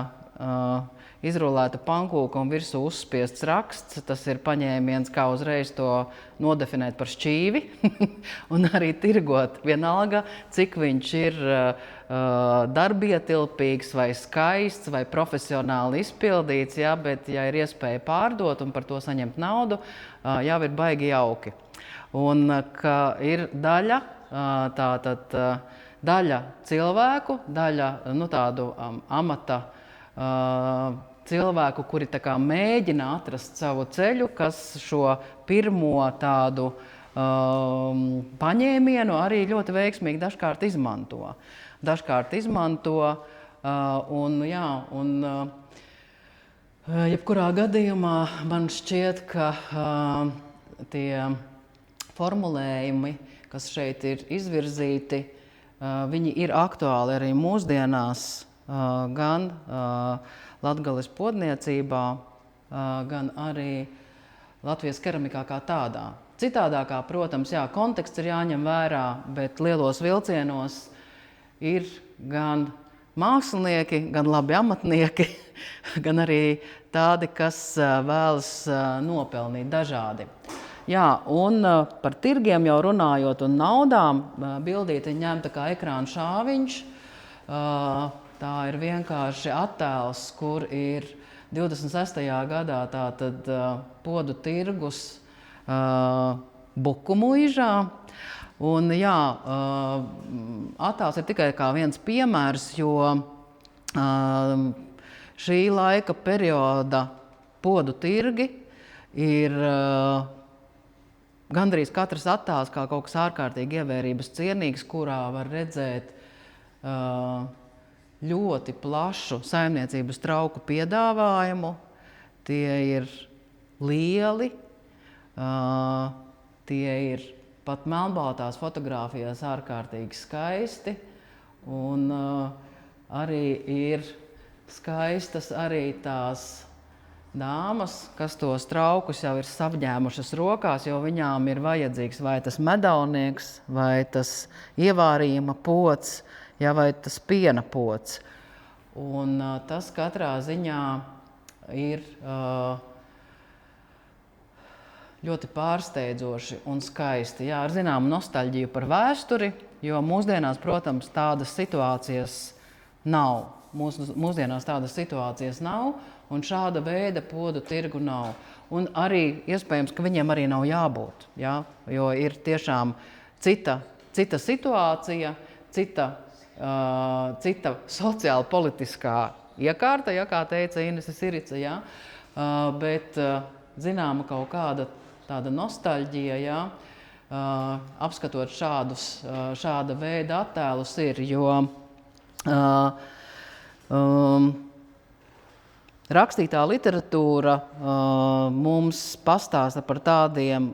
izrulēta pankūka un virsū uzspiests raksts, tas ir paņēmiens, kā uzreiz to nodefinēt par šķīvi un arī tirgot. Vienalga, cik viņš ir darbietilpīgs vai skaists vai profesionāli izpildīts, ja, bet ja ir iespēja pārdot un par to saņemt naudu, jau ir baigi jauki. Un ka ir daļa, daļa cilvēku, daļa tādu amata cilvēku, kuri tā kā mēģina atrast savu ceļu, kas šo pirmo tādu paņēmienu arī ļoti veiksmīgi dažkārt izmanto. Jebkurā gadījumā man šķiet, ka tie formulējumi, kas šeit ir izvirzīti, viņi ir aktuāli arī mūsdienās, gan Latgales podniecībā, gan arī Latvijas keramikā kā tādā. Citādākā, protams, konteksts ir jāņem vērā, bet lielos vilcienos ir gan mākslinieki, gan labi amatnieki, gan arī tādi, kas vēlas nopelnīt dažādi. Un par tirgiem jau runājot un naudām, bildīte ņemta kā ekrāna šāviņš. Tā ir vienkārši attēls, kur ir 26. gadā tātad podu tirgus Bukumuižā. Un attēls ir tikai kā viens piemērs, jo šī laika perioda podu tirgi ir gandrīz katrs attēls kā kaut kas ārkārtīgi ievērības cienīgs, kurā var redzēt ļoti plašu saimniecības trauku piedāvājumu. Tie ir lieli, tie ir pat melnbaltās fotogrāfijās ārkārtīgi skaisti, un arī ir skaistas arī tās dāmas, kas tos traukus jau ir savņēmušas rokās, jo viņām ir vajadzīgs vai tas medaunieks, vai tas ievārījuma pods, vai tas piena pods. Un tas katrā ziņā ir ļoti pārsteidzoši un skaisti. Ar zināmu nostalģiju par vēsturi, jo mūsdienās, protams, tādas situācijas nav. Mūsdienās tādas situācijas nav, un šāda veida podu tirgu nav. Un arī iespējams, ka viņiem arī nav jābūt, jo ir tiešām cita situācija, cita sociāla politiskā iekārta, kā teica Inese Sirica, bet zināma kaut kāda tāda nostalģija, apskatot šāda veida attēlus ir, jo rakstītā literatūra mums pastāsta par tādiem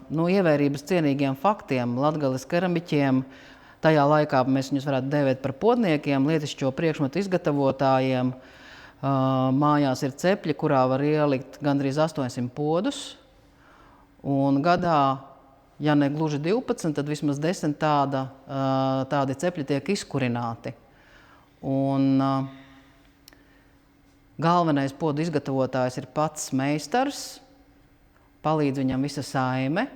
ievērības cienīgiem faktiem Latgales keramiķiem. Tajā laikā mēs viņus varētu dēvēt par podniekiem, lietišķo priekšmetu izgatavotājiem. Mājās ir cepļi, kurā var ielikt gandrīz 800 podus. Un gadā, ja ne gluži 12, tad vismaz 10 tādi cepļi tiek izkurināti. Un galvenais podu izgatavotājs ir pats meistars, palīdz viņam visa saime,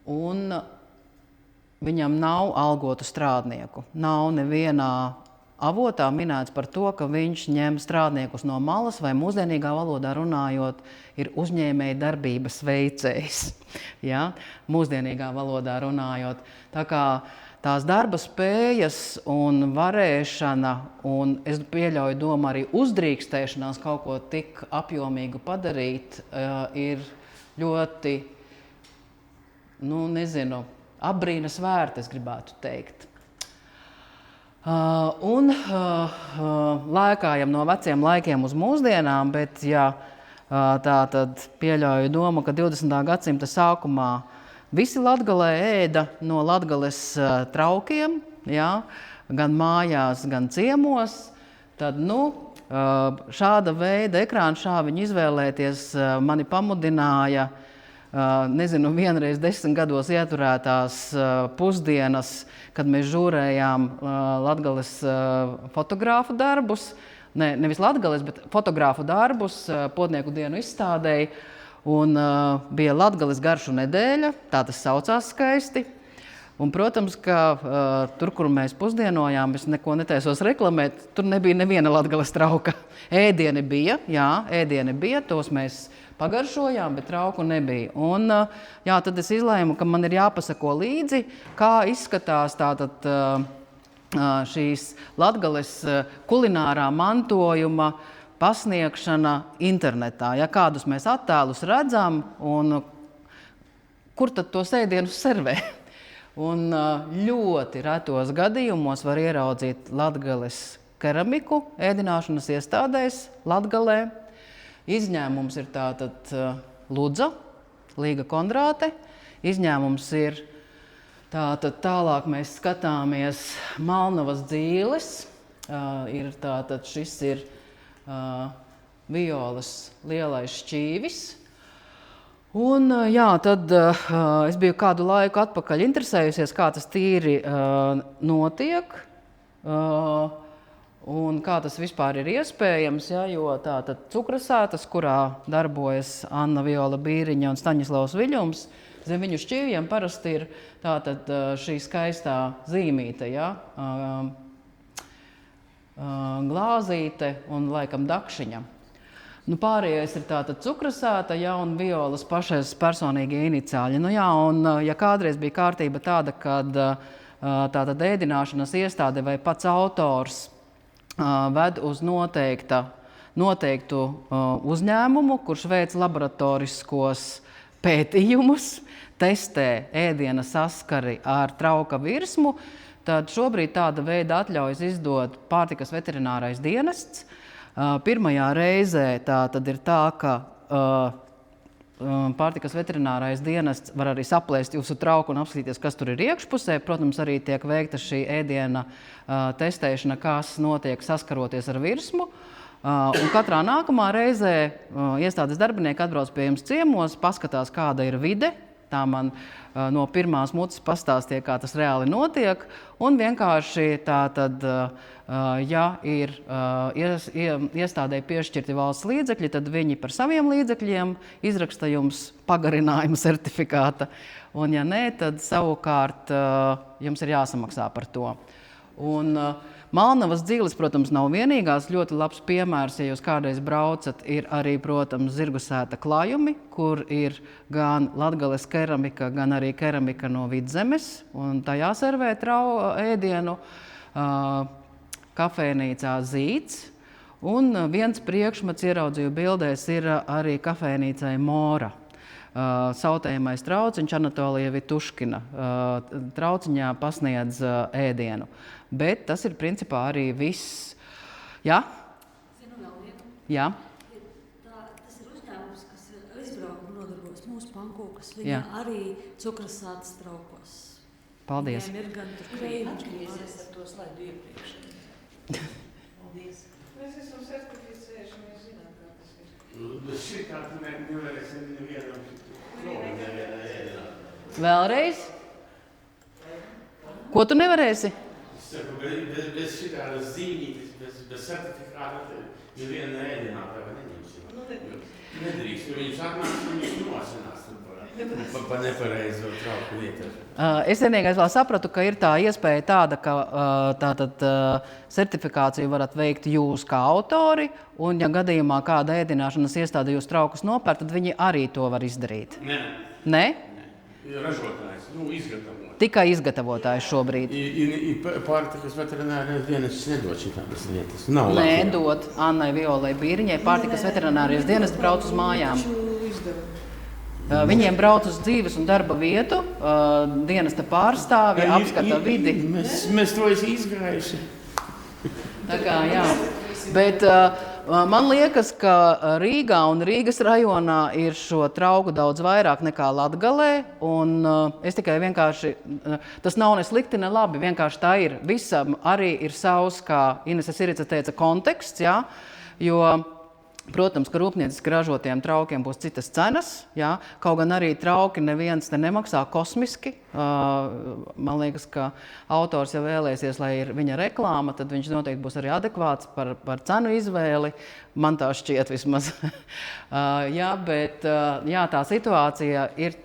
un viņam nav algotu strādnieku. Nav nevienā avotā minēts par to, ka viņš ņem strādniekus no malas vai mūsdienīgā valodā runājot, ir uzņēmēja darbības veicējs. Ja? Mūsdienīgā valodā runājot. Tā kā tās darba spējas un varēšana, un es pieļauju domu arī uzdrīkstēšanās kaut ko tik apjomīgu padarīt, ir ļoti, apbrīnas vērta, es gribētu teikt. Lēkājam no veciem laikiem uz mūsdienām, bet tā tad pieļauju domu, ka 20. gadsimta sākumā visi Latgalē ēda no Latgales traukiem, gan mājās, gan ciemos. Tad, šāda veida ekrāna šāviņu izvēlēties mani pamudināja, vienreiz 10 gados ieturētās pusdienas, kad mēs žūrējām Latgales fotogrāfu darbus, nevis Latgales, bet fotogrāfu darbus Podnieku dienu izstādēji, un bija Latgales garšu nedēļa, tā tas saucās skaisti. Un, protams, ka tur, kur mēs pusdienojām, es neko netaisos reklamēt, tur nebija neviena Latgales trauka. Ēdieni bija, tos mēs pagaršojām, bet trauku nebija. Un, tad es izlēmu, ka man ir jāpasako līdzi, kā izskatās tātad šīs Latgales kulinārā mantojuma pasniegšana internetā. Kādus mēs attēlus redzam un kur tad tos ēdienus servē. Un ļoti retos gadījumos var ieraudzīt Latgales keramiku ēdināšanas iestādēs Latgalē. Izņēmums ir tātad Ludza, Līga Kondrāte. Izņēmums ir tātad tālāk mēs skatāmies Malnavas Dzīles. Šis ir Violas lielais šķīvis. Un tad es biju kādu laiku atpakaļ interesējusies, kā tas tīri notiek. Un kā tas vispār ir iespējams, jo tātad cukrasētas, kurā darbojas Anna Viola Bīriņa un Staņislavs Viļums, zem viņu šķīvjiem parasti ir tātad šī skaistā zīmīte, glāzīte un laikam dakšiņa. Pārējais ir tātad cukrasēta, un Violas pašais personīgie iniciāļi. Ja kādreiz bija kārtība tāda, kad tātad ēdināšanas iestāde vai pats autors ved uz noteiktu uzņēmumu, kurš veic laboratoriskos pētījumus, testē ēdiena saskari ar trauka virsmu, tad šobrīd tāda veida atļaujas izdod Pārtikas veterinārais dienests. Pirmajā reizē tā tad ir tā, ka Pārtikas veterinārais dienests var arī saplēst jūsu trauku un apskatīties, kas tur ir iekšpusē. Protams, arī tiek veikta šī ēdiena testēšana, kas notiek saskaroties ar virsmu. Un katrā nākamā reizē iestādes darbinieki atbrauc pie jums ciemos, paskatās, kāda ir vide. Tā man no pirmās mutes pastāstīja, kā tas reāli notiek. Un vienkārši tātad, ja ir iestādēji piešķirti valsts līdzekļi, tad viņi par saviem līdzekļiem izraksta jums pagarinājumu certifikāta. Un ja nē, tad savukārt jums ir jāsamaksā par to. Un Malnavas Dzīles, protams, nav vienīgās. Ļoti labs piemērs, ja jūs kādreiz braucat, ir arī, protams, Zirgusēta klājumi, kur ir gan Latgales keramika, gan arī keramika no Vidzemes, un tajā servē ēdienu kafejnīcā Zīts. Un viens priekšmets ieraudzīju bildēs ir arī kafejnīcai Mora. Sautējamais trauciņš Anatolija Vituškina trauciņā pasniedz ēdienu. Bet tas ir principā arī viss. Jā? Zinu vēl vienu. Jā. Tas ir uzņēmums, kas ir izbraukumu nodarbojas mūsu pankūkas. Viņa arī cukrasātas traukos. Paldies. Viņiem ir gan tur krējumi. Atgriezies ar to slaidu iepriekš. Paldies. Mēs esam certificējuši, mēs zinām, kā tas ir. Bet šitā tu nevarēsi nevienam Vēlreiz? Ko tu nevarēsi? Es saku, bez šitādas zīmītes, bez certifikāta, neviena ēdinātāja neņemsim. Nedrīkst, jo viņus atnāks un viņus nosinās. Pa nepareizo trauku vietu. Es vienīgais vēl sapratu, ka ir tā iespēja tāda, ka tātad certifikāciju varat veikt jūs kā autori, un ja gadījumā kāda ēdināšanas iestāde jūs traukus nopēr, tad viņi arī to var izdarīt. Nē. Ne? Ražotājs, izgatavot. Tikai izgatavotājs šobrīd. Pārtikas veterinārijas dienests nedod šitādas lietas. Nav Nē, Latvijā. dod Annai Violai Bīriņai. Pārtikas veterinārijas dienests brauc uz mājām. Viņiem brauc uz dzīves un darba vietu, dienesta pārstāvi, apskata vidi. Mēs to esam izgājuši. Tā kā, jā. Bet man liekas, ka Rīgā un Rīgas rajonā ir šo trauku daudz vairāk nekā Latgalē. Un es tikai vienkārši, tas nav ne slikti, ne labi, vienkārši tā ir. Visam arī ir savs, kā Inese Sirica teica, konteksts, jā, jo protams, ka rūpnieciski ražotiem traukiem būs citas cenas, jā. Kaut gan arī trauki neviens nemaksā kosmiski. Man liekas, ka autors, ja vēlēsies, lai ir viņa reklāma, tad viņš noteikti būs arī adekvāts par cenu izvēli. Man tā šķiet vismaz. Jā, bet jā, tā situācija ir,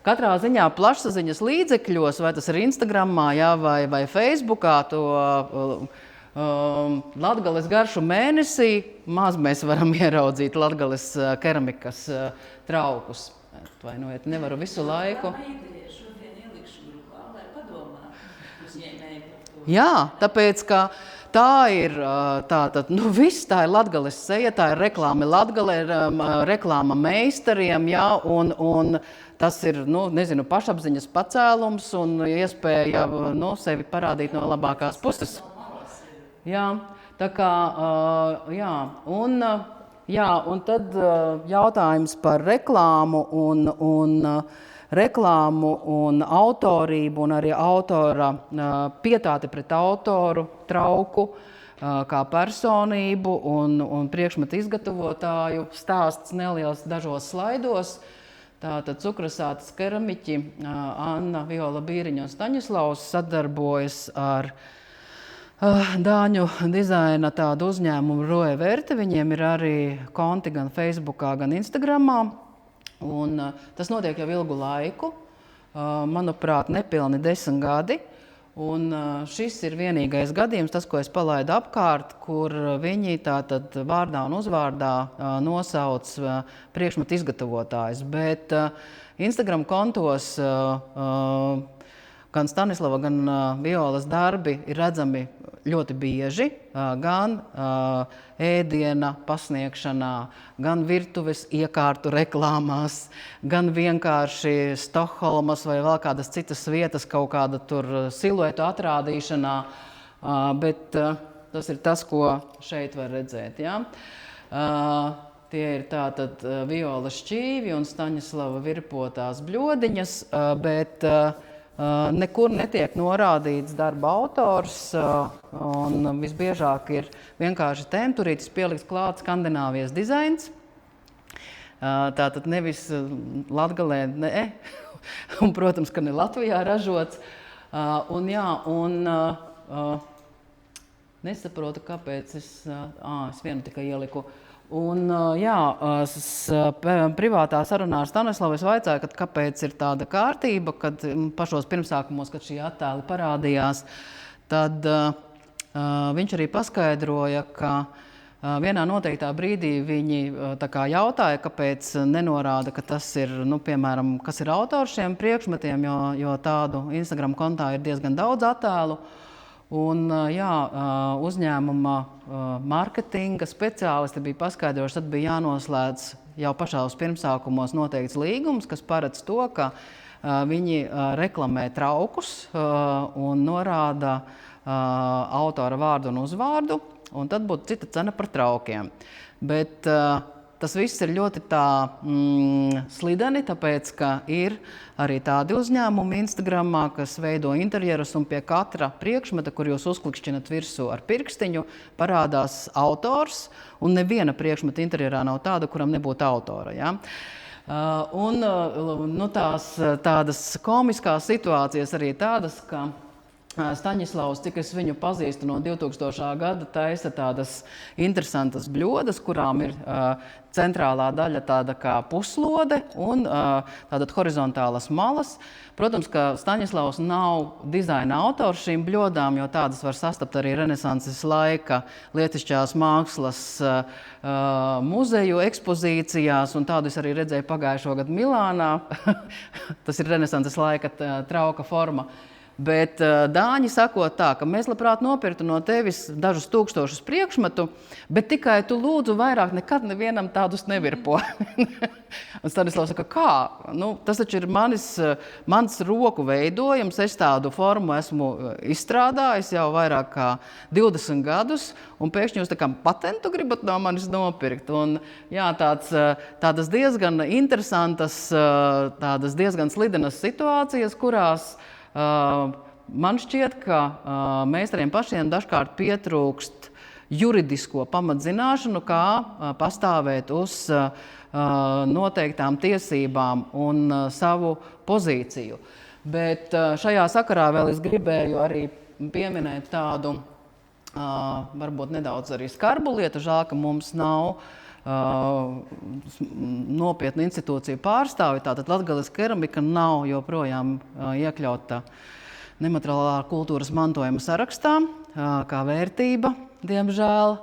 katrā ziņā plašsaziņas līdzekļos, vai tas ir Instagramā, jā, vai Facebookā, to Latgales garšu mēnesī maz mēs varam ieraudzīt Latgales keramikas traukus. Atvainojiet, nevaru visu laiku. Jā, tāpēc, ka tā ir viss, tā ir Latgales seja, tā ir reklāma Latgale, reklāma meistariem, jā, un tas ir, pašapziņas pacēlums un iespēja, sevi parādīt no labākās puses. Jā, tā kā, un tad jautājums par reklāmu un autorību un arī autora pietāti pret autoru, trauku kā personību un priekšmetu izgatavotāju stāsts neliels dažos slaidos. Tātad cukrasātas keramiķi Anna Viola Bīriņa un Staņislavs sadarbojas ar Dāņu dizaina tādu uzņēmumu Roe Verte. Viņiem ir arī konti gan Facebookā, gan Instagramā. Un tas notiek jau ilgu laiku, manuprāt, nepilni 10 gadi. Un šis ir vienīgais gadījums, tas, ko es palaidu apkārt, kur viņi tātad vārdā un uzvārdā nosauc priekšmetu izgatavotājus. Bet Instagram kontos gan Stanislava, gan Violas darbi ir redzami ļoti bieži, gan ēdiena pasniegšanā, gan virtuves iekārtu reklāmās, gan vienkārši Stokholmas vai vēl kādas citas vietas kaut kāda tur siluetu atrādīšanā, bet tas ir tas, ko šeit var redzēt. Ja? Tie ir tātad Viola šķīvi un Staņislava virpotās bļodiņas, bet nekur netiek norādīts darba autors, un visbiežāk ir vienkārši tenturītis pielikts klāt Skandināvijas dizains. Tātad nevis Latgalē, un, protams, ka ne Latvijā ražots. Nesaprotu, kāpēc es vienu tikai ieliku. Un, privātā sarunā ar Stanislavu es vaicāju, kāpēc ir tāda kārtība, kad pašos pirmsākumos, kad šī attēli parādījās, tad viņš arī paskaidroja, ka vienā noteiktā brīdī viņi tā kā jautāja, kāpēc nenorāda, ka tas ir, piemēram, kas ir autors šiem priekšmetiem, jo tādu Instagram kontā ir diezgan daudz attēlu. Un, uzņēmuma marketinga speciālisti bija paskaidrojuši, tad bija jānoslēdz jau pašās pirmsākumos noteikts līgums, kas paredz to, ka viņi reklamē traukus un norāda autora vārdu un uzvārdu, un tad būtu cita cena par traukiem. Bet tas viss ir ļoti tā slideni, tāpēc, ka ir arī tādi uzņēmumi Instagramā, kas veido interjerus, un pie katra priekšmeta, kur jūs uzklikšķinat virsū ar pirkstiņu, parādās autors, un neviena priekšmeta interjerā nav tāda, kuram nebūtu autora. Ja? Tās tādas komiskās situācijas arī tādas, ka Staņislavs, cik es viņu pazīstu no 2000. gada, taisa tādas interesantas bļodas, kurām ir centrālā daļa tāda kā puslode un tātad horizontālas malas. Protams, ka Staņislavs nav dizaina autors šīm bļodām, jo tādas var sastapt arī renesanses laika lietišķās mākslas muzeju ekspozīcijās, un tādu es arī redzēju pagājušo gadu Milānā. Tas ir renesanses laika trauka forma. Bet dāņi sakot tā, ka mēs labprāt nopirktu no tevis dažus tūkstošus priekšmetu, bet tikai tu lūdzu vairāk nekad nevienam tādus nevirpo. Un Stanislavs saka, kā? Nu, tas taču ir mans roku veidojums, es tādu formu esmu izstrādājis jau vairāk kā 20 gadus, un pēkšņi jūs tā kā patentu gribat no manis nopirkt. Un, jā, tādas diezgan interesantas, tādas diezgan slidenas situācijas, kurās man šķiet, ka meistariem pašiem dažkārt pietrūkst juridisko pamatzināšanu, kā pastāvēt uz noteiktām tiesībām un savu pozīciju. Bet šajā sakarā vēl es gribēju arī pieminēt tādu varbūt nedaudz arī skarbu lietu. Žēl, ka mums nav nopietnu institūciju pārstāvi, tātad Latgales keramika nav joprojām iekļauta nemateriālā kultūras mantojuma sarakstā kā vērtība, diemžēl.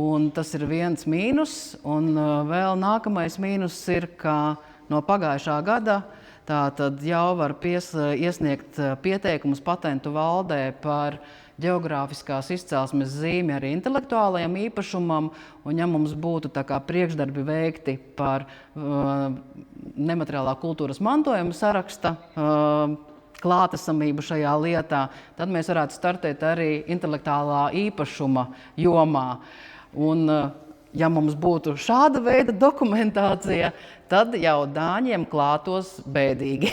Un tas ir viens mīnus, un vēl nākamais mīnus ir, ka no pagājušā gada tātad jau var iesniegt pieteikumus patentu valdē par ģeogrāfiskās izcelsmes zīmi arī intelektuālajam īpašumam, un ja mums būtu tā kā priekšdarbi veikti par nemateriālā kultūras mantojuma saraksta klātesamību šajā lietā, tad mēs varētu startēt arī intelektuālā īpašuma jomā. Un ja mums būtu šāda veida dokumentācija, tad jau dāņiem klātos bēdīgi.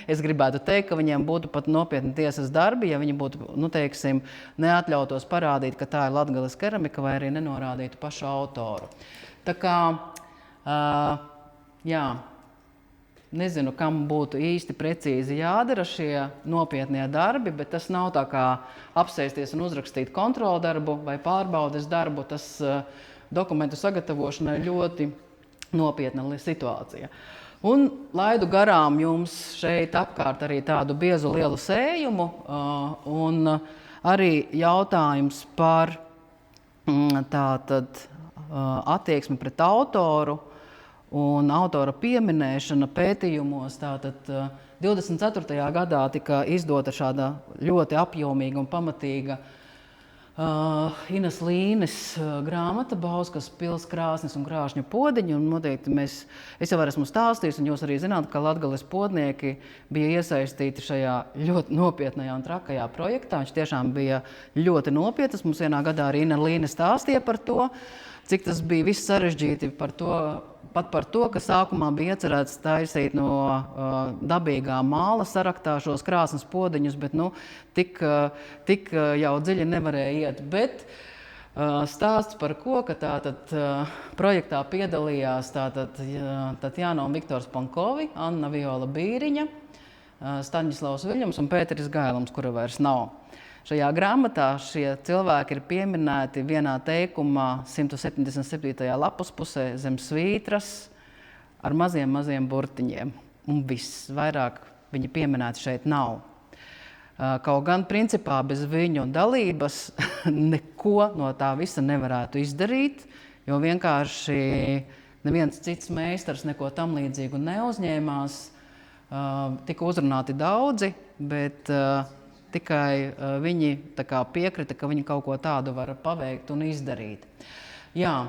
Es gribētu teikt, ka viņiem būtu pat nopietni tiesas darbi, ja viņi būtu, teiksim, neatļautos parādīt, ka tā ir Latgales keramika, vai arī nenorādītu pašu autoru. Tā kā, jā, nezinu, kam būtu īsti precīzi jādara šie nopietnie darbi, bet tas nav tā kā apsēsties un uzrakstīt kontroldarbu vai pārbaudes darbu. Tas dokumentu sagatavošanai ļoti nopietna situācija. Un laidu garām jums šeit apkārt arī tādu biezu lielu sējumu, un arī jautājums par tātad attieksmi pret autoru un autora pieminēšana pētījumos. Tātad 24. gadā tika izdota šāda ļoti apjomīga un pamatīga Inas Līnes grāmata Bauskas pils krāsnes un krāšņu podiņi, un noteikti es jau esmu stāstījis, un jūs arī zināt, ka Latgales podnieki bija iesaistīti šajā ļoti nopietnajā un trakajā projektā. Viņš tiešām bija ļoti nopietnas. Mums vienā gadā arī Ina Līne stāstīja par to, cik tas bija viss sarežģīti pat par to, ka sākumā bija iecerēts taisīt no dabīgā māla saraktā šos krāsnes podiņus, bet tik jau dziļi nevarēja iet. Bet stāsts par ko, ka tātad projektā piedalījās Tatjana un Viktors Pankovi, Anna Viola Bīriņa, Staņislavs Viļņums un Pēteris Gailums, kura vairs nav. Šajā grāmatā šie cilvēki ir pieminēti vienā teikumā 177. lapuspusē zem svītras ar maziem burtiņiem. Un viss, vairāk viņi pieminēti šeit nav. Kaut gan principā bez viņu dalības neko no tā visa nevarētu izdarīt, jo vienkārši neviens cits meistars neko tam līdzīgu neuzņēmās. Tika uzrunāti daudzi, bet tikai viņi tā kā piekrita, ka viņi kaut ko tādu var paveikt un izdarīt. Jā,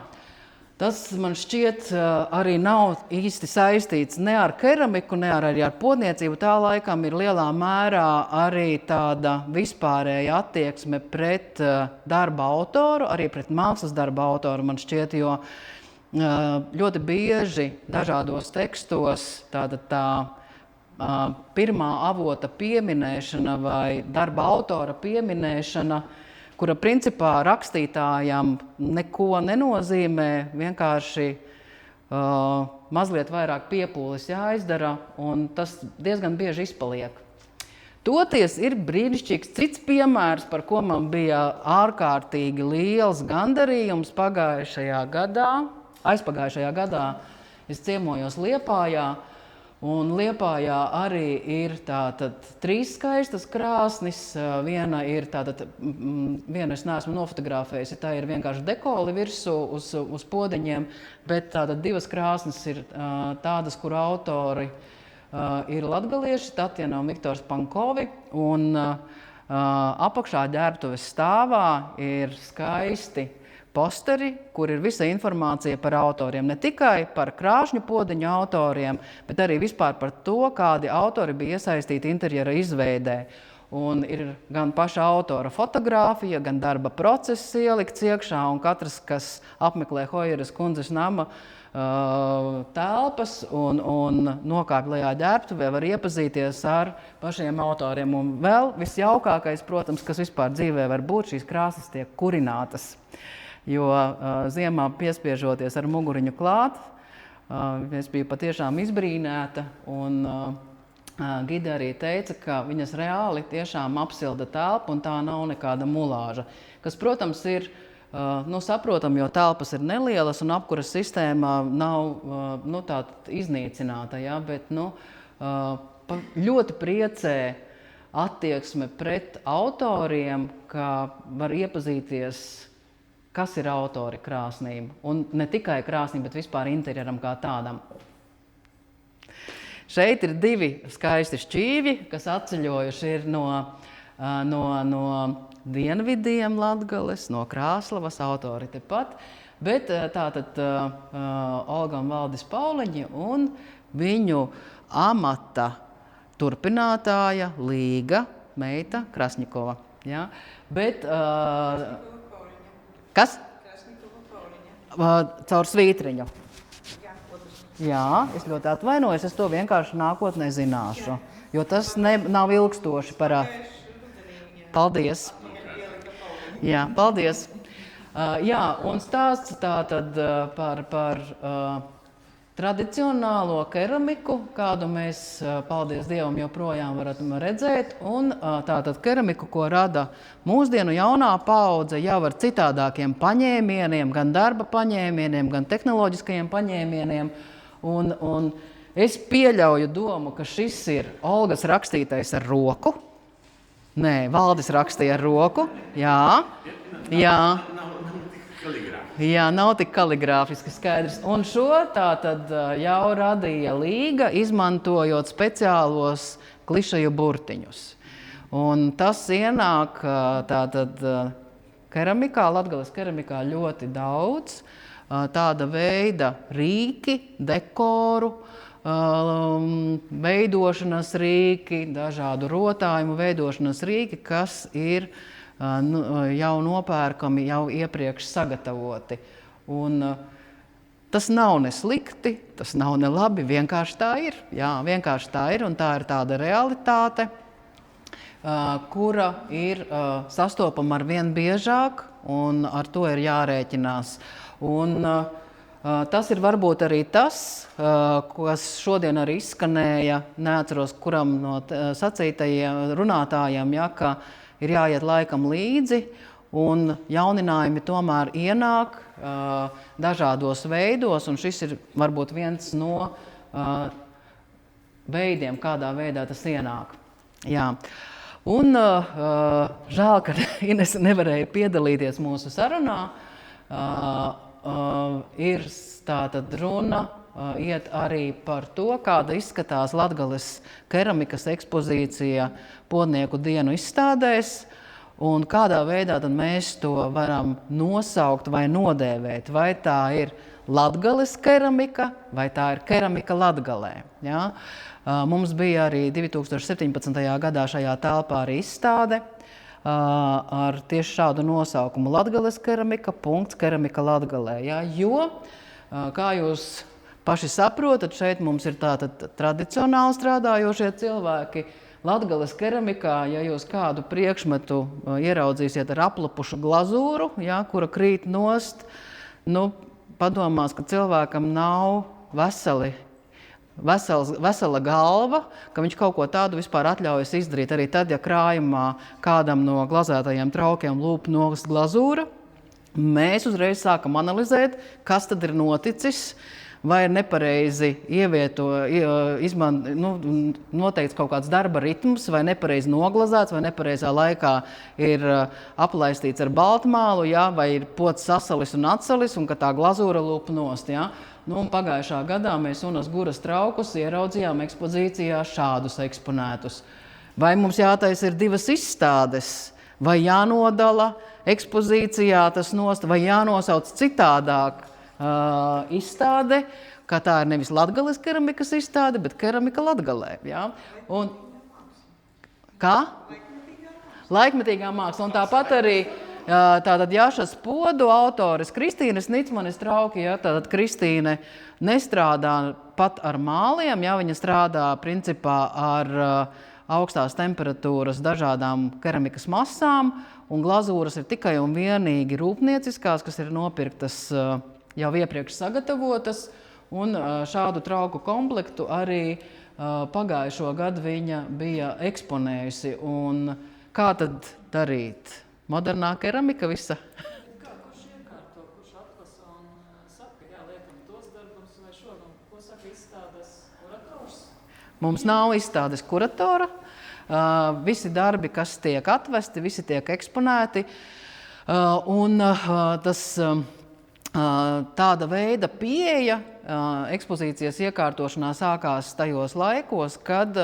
tas man šķiet arī nav īsti saistīts ne ar keramiku, ne arī ar podniecību. Tā laikam ir lielā mērā arī tāda vispārēja attieksme pret darba autoru, arī pret mākslas darba autoru, man šķiet, jo ļoti bieži dažādos tekstos tā pirmā avota pieminēšana vai darba autora pieminēšana, kura principā rakstītājam neko nenozīmē, vienkārši mazliet vairāk piepūles jāizdara, un tas diezgan bieži izpaliek. Toties ir brīnišķīgs cits piemērs, par ko man bija ārkārtīgi liels gandarījums aizpagājušajā gadā. Es ciemojos Liepājā, un Liepājā arī ir tātad 3 skaistas krāsnis. Viena es neesmu nofotografējusi, tā ir vienkārši dekoli virsū uz podeņiem, bet tātad 2 krāsnis ir tādas, kur autori ir latgalieši, Tatjana un Viktors Pankovi, un apakšā ģērbtuves stāvā ir skaisti posteri, kur ir visa informācija par autoriem. Ne tikai par krāšņu podeņu autoriem, bet arī vispār par to, kādi autori bija iesaistīti interjera izveidē. Un ir gan paša autora fotogrāfija, gan darba process ielikts iekšā, un katrs, kas apmeklē Hojeras kundzes nama telpas un nokāpj lejā ģērbtuvē, var iepazīties ar pašiem autoriem. Un vēl visjaukākais, protams, kas vispār dzīvē var būt, šīs krāsas tiek kurinātas. Jo ziemā piespiežoties ar muguriņu klāt, es biju patiešām izbrīnēta, un gide arī teica, ka viņas reāli tiešām apsilda telpu, un tā nav nekāda mulāža. Kas, protams, ir saprotam, jo telpas ir nelielas un apkuras sistēma nav tāda iznīcināta, ja, bet ļoti priecē attieksme pret autoriem, ka var iepazīties, kas ir autori krāsnīm. Un ne tikai krāsnīm, bet vispār interjeram kā tādam. Šeit ir 2 skaisti šķīvi, kas atceļojuši ir no dienvidiem Latgales, no Krāslavas, autori tepat, bet tātad Olga un Valdis Pauliņi un viņu amata turpinātāja Līga, meita Krasņikova. Ja? Bet, kas? Caur svītriņu. Jā, es ļoti atvainojos, es to vienkārši nākotnē zināšu, jo tas nav ilgstoši Paldies. Jā, paldies. Jā, un stāsts tātad par tradicionālo keramiku, kādu mēs, paldies Dievam, joprojām varam redzēt, un tātad keramiku, ko rada mūsdienu jaunā paudze jau ar citādākiem paņēmieniem, gan darba paņēmieniem, gan tehnoloģiskajiem paņēmieniem, un es pieļauju domu, ka šis ir Olgas rakstītais ar roku. Nē, Valdis rakstīja ar roku, jā. Jā, nav tik kaligrāfiski skaidrs. Un šo tātad jau radīja Līga, izmantojot speciālos klišeju burtiņus. Un tas ienāk tātad keramikā, Latgales keramikā ļoti daudz, tāda veida rīki, dekoru, veidošanas rīki, dažādu rotājumu veidošanas rīki, kas ir jau nopērkami, jau iepriekš sagatavoti. Un tas nav ne slikti, tas nav ne labi, vienkārši tā ir. Jā, vienkārši tā ir, un tā ir tāda realitāte, kura ir sastopama arvien biežāk, un ar to ir jārēķinās. Un tas ir varbūt arī tas, kas šodien arī izskanēja, neatceros, kuram no sacītajiem runātājiem, ja, ka ir jāiet laikam līdzi, un jauninājumi tomēr ienāk dažādos veidos, un šis ir varbūt viens no veidiem, kādā veidā tas ienāk. Jā. Un žēl, ka Inese nevarēja piedalīties mūsu sarunā. Ir tātad runa iet arī par to, kāda izskatās Latgales keramikas ekspozīcija Podnieku dienu izstādēs, un kādā veidā tad mēs to varam nosaukt vai nodēvēt. Vai tā ir Latgales keramika, vai tā ir keramika Latgalē. Ja? Mums bija arī 2017. gadā šajā telpā arī izstāde ar tieši šādu nosaukumu Latgales keramika, keramika Latgalē. Ja? Jo, kā jūs paši saprotat, šeit mums ir tātad tradicionāli strādājošie cilvēki. Latgales keramikā, ja jūs kādu priekšmetu ieraudzīsiet ar aplapušu glazūru, ja, kura krīt nost, padomās, ka cilvēkam nav veseli vesela galva, ka viņš kaut ko tādu vispār atļaujas izdarīt. Arī tad, ja krājumā kādam no glazētajiem traukiem lūp nogas glazūra, mēs uzreiz sākam analizēt, kas tad ir noticis, vai ir nepareizi noteikts kaut kāds darba ritms, vai nepareizi noglazēts, vai nepareizā laikā ir aplaistīts ar baltmālu, ja, vai ir pods sasalis un atsalis, un ka tā glazūra lūp nost. Ja. Un pagājušā gadā mēs Unas Guras traukus ieraudzījām ekspozīcijā šādus eksponētus. Vai mums jātaisa ir 2 izstādes, vai jānodala ekspozīcijā tas nost, vai jānosauc citādāk izstāde, ka tā ir nevis Latgales keramikas izstāde, bet keramika Latgalē. Ja? Un, kā? Laikmetīgā māksla. Un tāpat arī tātad Jašas podu autores Kristīnes Nicmanes trauki, ja? Tātad Kristīne nestrādā pat ar māliem, ja? Viņa strādā principā ar augstās temperatūras dažādām keramikas masām, un glazūras ir tikai un vienīgi rūpnieciskās, kas ir nopirktas jau iepriekš sagatavotas, un šādu trauku komplektu arī pagājušo gadu viņa bija eksponējusi. Un kā tad darīt? Modernā keramika visa? Kā, kurš iekārto, kurš atlasa un saka, jā, liekam tos darbus vai šo, ko saka izstādes kurators? Mums nav izstādes kuratora. Visi darbi, kas tiek atvesti, visi tiek eksponēti. Un tas tāda veida pieeja ekspozīcijas iekārtošanā sākās tajos laikos, kad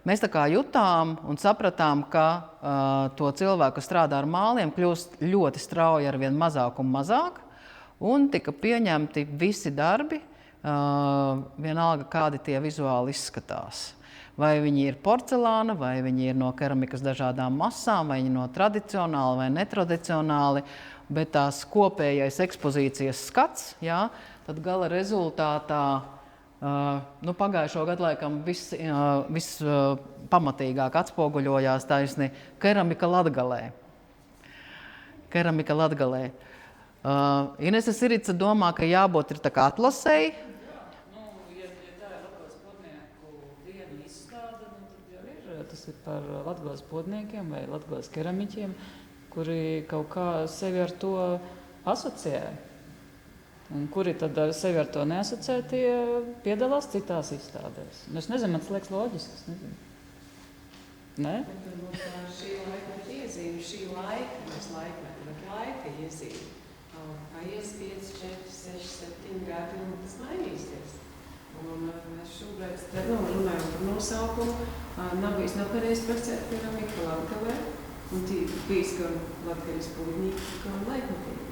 mēs tā kā jutām un sapratām, ka to cilvēku, kas strādā ar māliem, kļūst ļoti strauji arvien mazāk un mazāk, un tika pieņemti visi darbi, vienalga kādi tie vizuāli izskatās. Vai viņi ir porcelāna, vai viņi ir no keramikas dažādām masām, vai viņi no tradicionāli vai netradicionāli, bet tās kopējais ekspozīcijas skats, jā, tad gala rezultātā pagājušo gadu laikam viss pamatīgāk atspoguļojās taisni keramika Latgalē. Keramika Latgalē. Inese Sirica domā, ka jābūt ir tā kā atlasēji. Ja tā ir Latgales podnieku diena izstāde, tad jau ir, tas ir par Latgales podniekiem vai Latgales keramiķiem, kuri kaut kā sevi ar to asociē. Un kuri tad sevi ar to neasociē, tie piedalās citās izstādēs. Es nezinu, man tas liekas loģiski, es nezinu. Ne? Šī laika iezīme, nevis laikmeta, bet laika iezīme. Paies 5, 4, 6, 7 gadi, un tas mainīsies. Un mēs šobrīd runājam par nosaukumu. Nav bijis nepareizi precēt keramika Latgalē. Un bijis gan Latgales podnieki, gan laikmetīgi.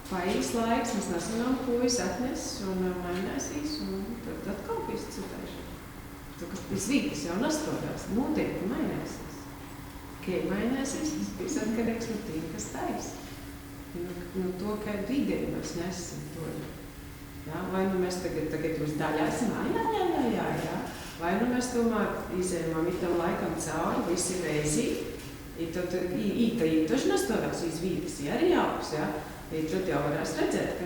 Paies laiks, mēs nesanām, ko es atnesis un mainēsīs, un tad atkal bijis citaišana. Tu, ka pēc vītas jau nastrodās, noteikti mainēsīs. Kā mainēsīs, tas bijis atkarīgs no tiem, kas taisa. No to, kādu ideju mēs nesam to. Ja? Vai nu mēs tagad uz daļāsim, jā. Vai nu mēs tomēr izējumam itam laikam cauri, visi reizī, i tad ītaši nastādās izvītas, ja arī jāpus, ja? I tad jau varēs redzēt,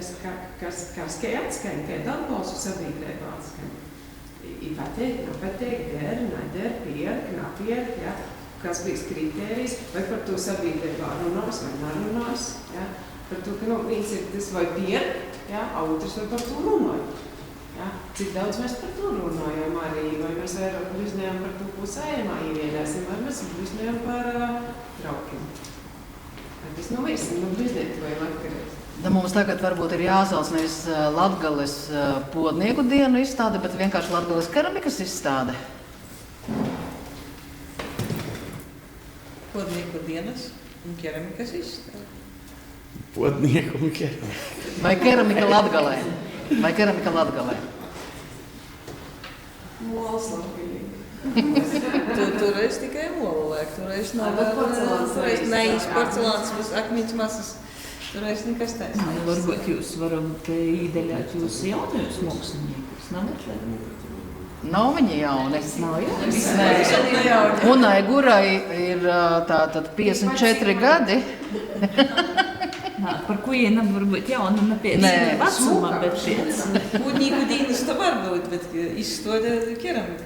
kas kā atskaņa, kāda atbalstu sabiedrībā atskaņa. I pateikt, nepateikt, der, neder, pierk, napierk, ja? Kas bijis kritērijs, vai par to sabiedrībā runās vai nerunās, ja? Par to, ka viens ir tas vai pierk, ja? Otrs vai par to runāja. Ja? Cik daudz mēs par to runājam arī, vai mēs vairāk bliznējam par to, ko sējumā ievienēsim, vai mēs bliznējam par traukiem. Vai tas nav visam, bliznēt vai atkarēt. Mums tagad varbūt ir jāsauc nevis Latgales podnieku dienu izstāde, bet vienkārši Latgales keramikas izstāde. Podnieku dienas un keramikas izstāde. Podnieku un keramika. Vai keramika Latgalē? Vai keramika Latgalē? Mols Latgalē. Toreiz tikai molu liek, toreiz nav porcelāns. Neīs porcelāns, akmeņas masas. Toreiz nekas taisa. Varbūt jūs varat īdeļāt jūsu jaunajos māksliniekus, Nav viņi jauni. Nav jauni? Unai Gurai ir tātad 54 gadi. zināt, par ko ienam varbūt jauna ne pēc vecuma, bet pēc. Pūdnīku dīnas to var būt, bet izstoda keramika.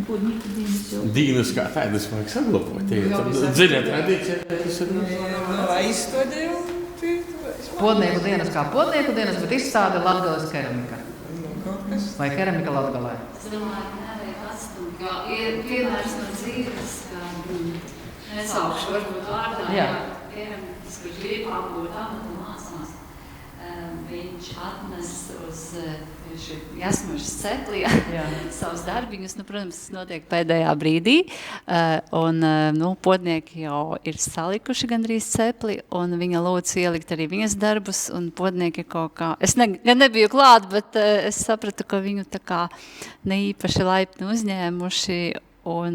Pūdnīku dīnas jau. Dīnas kā tādas vajag saglabot. Dziļā tradīcija. Aizstoda jau. Podnieku dienas kā podnieku dienas, bet izstāde Latgales keramika. Vai keramika Latgalē? Es domāju, ka nevajag atstumt, jo ir piemērs no dzīves, ka nesaukšu varbūt vārdā, keramikas, kurš grib apgūt amatu mācās. Viņš atnes uz Jasmužas ceklī savus darbiņus. Protams, tas notiek pēdējā brīdī. Podnieki jau ir salikuši gandrīz cepli, un viņa lūdz ielikt arī viņas darbus, un podnieki kaut kā... Es nebiju klāt, bet es sapratu, ka viņu tā kā neīpaši laipni uzņēmuši, un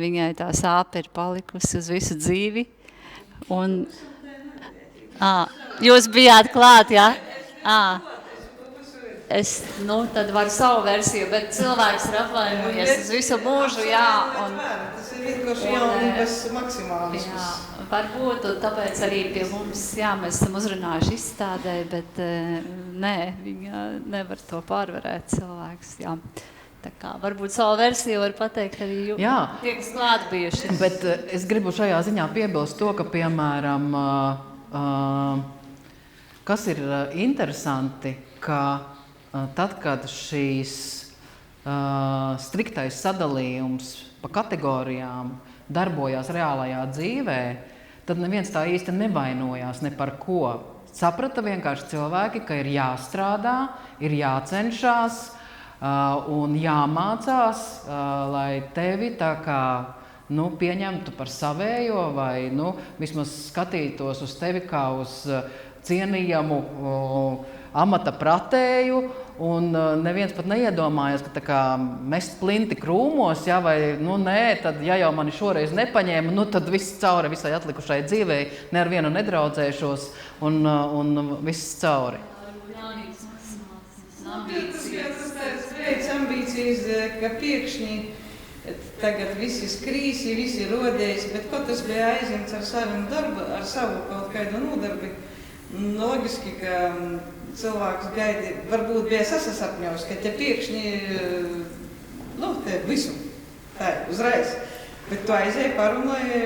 viņai tā sāpe ir palikusi uz visu dzīvi. Jūs bijāt klāt, jā? Es, tad varu savu versiju, bet cilvēks ir apvainojies uz visu mūžu, jā. Tas ir vienkārši jaunības maksimālisms. Varbūt, un tāpēc arī pie mums, mēs esam uzrunājuši izstādē, bet nē, viņa nevar to pārvarēt cilvēks, jā. Tā kā varbūt savu versiju var pateikt arī tie, kas klāt bijuši. Bet es gribu šajā ziņā piebilst to, ka, piemēram, kas ir interesanti, ka tad, kad šīs striktais sadalījums pa kategorijām darbojās reālajā dzīvē, tad neviens tā īsti nevainojās ne par ko. Saprata vienkārši cilvēki, ka ir jāstrādā, ir jācenšas un jāmācās, lai tevi tā kā pieņemtu par savējo vai vismaz skatītos uz tevi kā uz cienījamu amata pratēju, un neviens pat neiedomājas, ka tā kā mest plinti krūmos, vai nē, tad ja jau mani šoreiz nepaņēma, tad viss cauri visai atlikušai dzīvei, ne ar vienu nedraudzēšos, un viss cauri. Ambīcijas, ka piekšņi tagad visi skrīsi, visi rodējas, bet katrs bija aizņemts ar savu darbu, ar savu kaut kādu nodarbi. Logiski, ka cilvēks gaidi, varbūt bija sasapņos, ka te piekšņi, te visu, tā uzreiz. Bet tu aizēji parunāji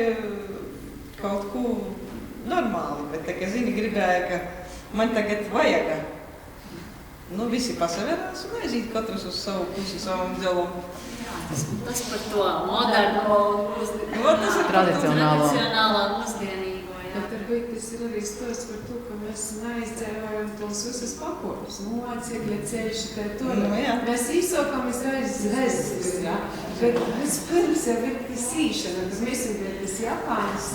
kaut ko normāli, bet tā, ka zini, gribēja, ka man tagad vajaga. Visi pasaverās un aiziet katrs uz savu pusi, savam dzelom. Tas par to moderno tradicionālā mūsdienīgo. Bet varbūt tas ir arī stosts par to, ka mēs neizdzēvojam tos visas pakopus. Mocekļa ceļš, mēs īsokam reizes, bet vispirms jau ir tas īšana. Mēs esam tas Japānas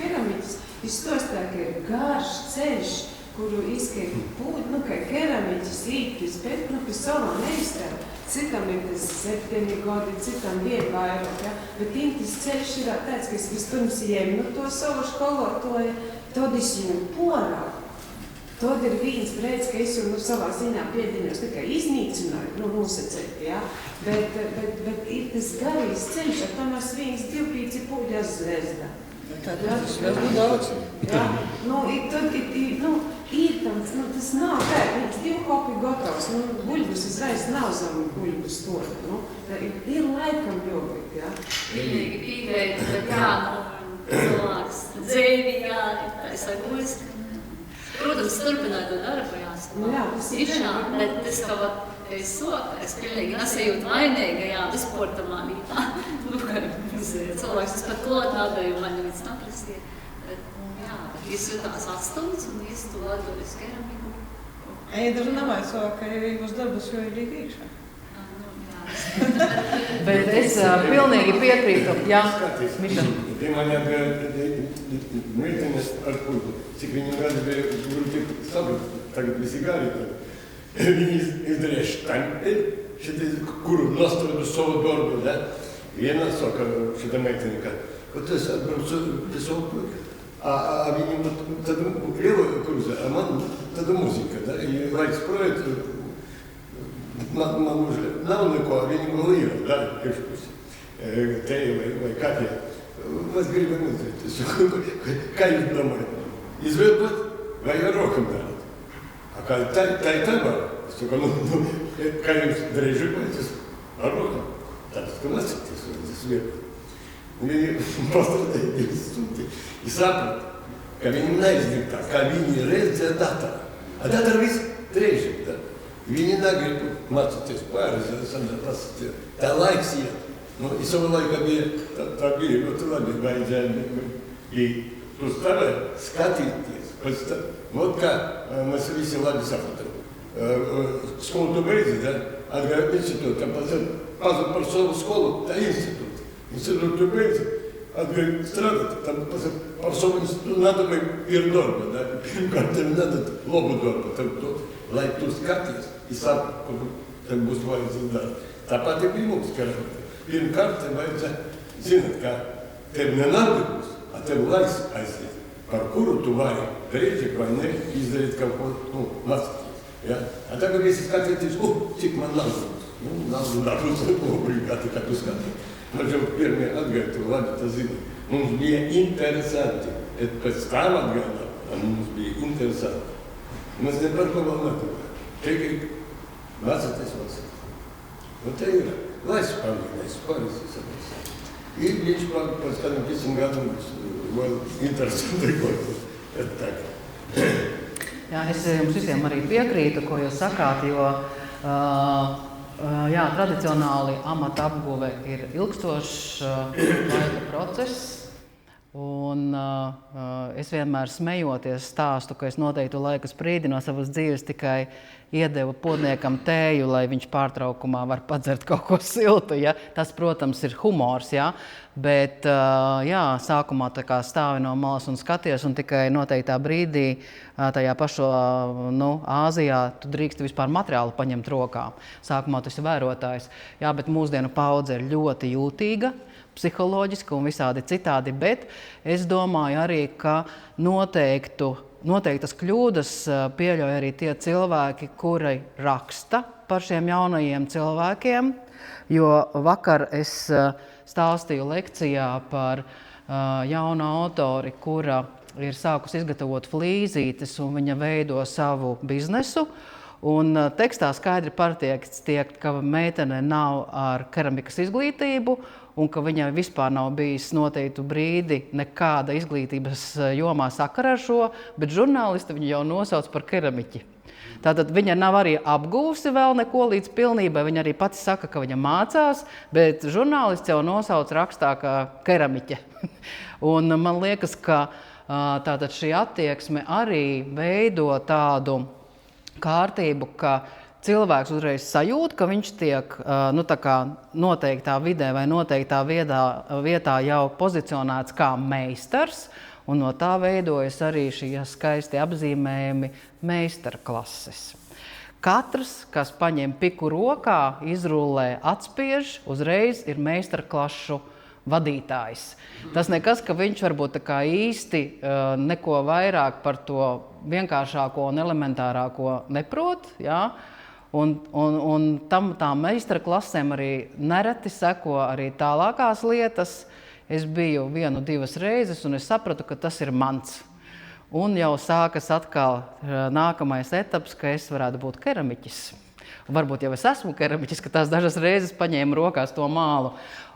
keramiķis, izstostā, ka ir garš ceļš, kuru izskaitu pūdi, kā keramiķis īktis, bet pie savā neizstrādā. Citam ir tas 7 gadi, citam vien vairāk, bet tas ceļš ir tāds, ka es vispirms ieminu to savu skolotoju, tad es jau porā. Tad ir viens brēc, ka es jau savā ziņā piediņos tikai iznīcināju, nosacēt, bet ir tas garīs ceļš, ar tomēr viens 2 pūģas zvezda. Tas daudz. Ir tas nav tā, viņš 2 kopi gotovs, buļbus uzreiz nav zem buļbus to. Ir laikam jābūt, Pilnīgi piekrīt, bet cilvēks dzīvi, tā sagojas. Protams, turpināt to darbu jāsaka. Bet tas kaut es pilnīgi nesajūtu vainīga, visportamā vītā. Cilvēks pat klotādēju mani līdz naprasīja. Es jūtās atstumts un es to atdodas keramiku. Daži navaicā, ka jūs darbus jau ir iekšā. Bet es pilnīgi piekrītu. Jā, Miša. Piemēram, meitenes ar kuru, cik viņi gadi bija grupi sabrat, tagad visi gari. Viņi izdarīja štaņi, šitais, kuru nostādu savu darbu, da? Viena saka, šita meitene, ka tu esi atbraucu pie savu puiku. A viņam tad liela kruza, a man tad muzika, da? I laiks projekt, man už nav neko, viņam līra, da? Iešpus, teja vai kāpie. Mēs gribam uzdēt, kā jūs domājat? izveidot vai ar rokam darīt. Kā tā var? Es saku, kā jums drežukojas, es ar rokam. Tas, ka nesaties, tas vietu. Viņi pastrādēja 2 stundas. I saprat, ka viņi neizdarīja tā, kā viņi redzēja datorā. A datorā viss dreži. Viņi negrib mācīties pāris, tā laiks iet. I savu laikā bija, tā bija ļoti labi, vajadzēja. Tu stāvē skatīties. Vot kā mēs visi labi sapratam. Skolu tu beidzi, atgāja institūtu, tam pazud par savu skolu, tā institūtu. Institūtu tu beidzi, atgāja strādāt, tam par savu institūtu nadamai ir darba. Pirmkārt, tev nadot labu darbu, lai tu skaties. I sapratu, kur tev būs vajadzēs darīt. Tāpat ir bija mums keramika. Pirmkārt, tev vajadzēja zināt, ka tev nenādi būs, a tev laiks aiziet, par kuru tu vari dreģi vai ne izdarīt kaut ko mācīties. Ja? A tagad visi skatīties, cik man naudu būs. Naudu dabūs, obligāti, kā tu skatīties. Man jau pirmie atgāja, tu labi tā zini. Mums bija interesanti. Pēc tam atgāja, mums bija interesanti. Mēs ne par ko vēl nedomājam. Tikai mācāties. Un te ir laiks pārīsies. Ir viņš pēc kādiem 5 gadiem vēl interesanti kaut. Jā, es jums visiem arī piekrītu, ko jūs sakāt, jo tradicionāli amata apguve ir ilgstošs laika process. Un es vienmēr smejoties stāstu, ka es noteiktu laiku sprīdi no savas dzīves tikai iedevu podniekam tēju, lai viņš pārtraukumā var padzert kaut ko siltu. Ja? Tas, protams, ir humors, ja? Bet sākumā tā kā stāvi no malas un skaties, un tikai noteiktā brīdī tajā pašā Āzijā tu drīksti vispār materiālu paņemt rokā. Sākumā tas ir vērotājs. Jā, bet mūsdienu paudze ir ļoti jūtīga, psiholoģiski un visādi citādi, bet es domāju arī, ka noteiktas kļūdas pieļauj arī tie cilvēki, kuri raksta par šiem jaunajiem cilvēkiem, jo vakar es stāstīju lekcijā par jaunu autori, kura ir sākus izgatavot flīzītes un viņa veido savu biznesu. Un tekstā skaidri tiek, ka meitene nav ar keramikas izglītību un ka viņai vispār nav bijis noteiktu brīdi nekāda izglītības jomā sakara ar šo, bet žurnālisti viņu jau nosauc par keramiķi. Tātad viņa nav arī apgūsi vēl neko līdz pilnībai, viņa arī pati saka, ka viņa mācās, bet žurnālists jau nosauc rakstā kā keramiķe. Un man liekas, ka tātad šī attieksme arī veido tādu kārtību, ka cilvēks uzreiz sajūt, ka viņš tiek noteiktā vidē vai noteiktā vietā jau pozicionēts kā meistars, un no tā veidojas arī šie skaisti apzīmējumi meistarklases. Katrs, kas paņem piku rokā, izrullē, atspiež, uzreiz ir meistarklašu vadītājs. Tas nekas, ka viņš varbūt tā kā īsti neko vairāk par to vienkāršāko un elementārāko neprot, jā? Un tām meistara klasēm arī nereti seko arī tālākās lietas. Es biju 1-2 reizes un es sapratu, ka tas ir mans. Un jau sākas atkal nākamais etaps, ka es varētu būt keramiķis. Varbūt jau es esmu keramiķis, ka tās dažas reizes paņēmu rokās to mālu.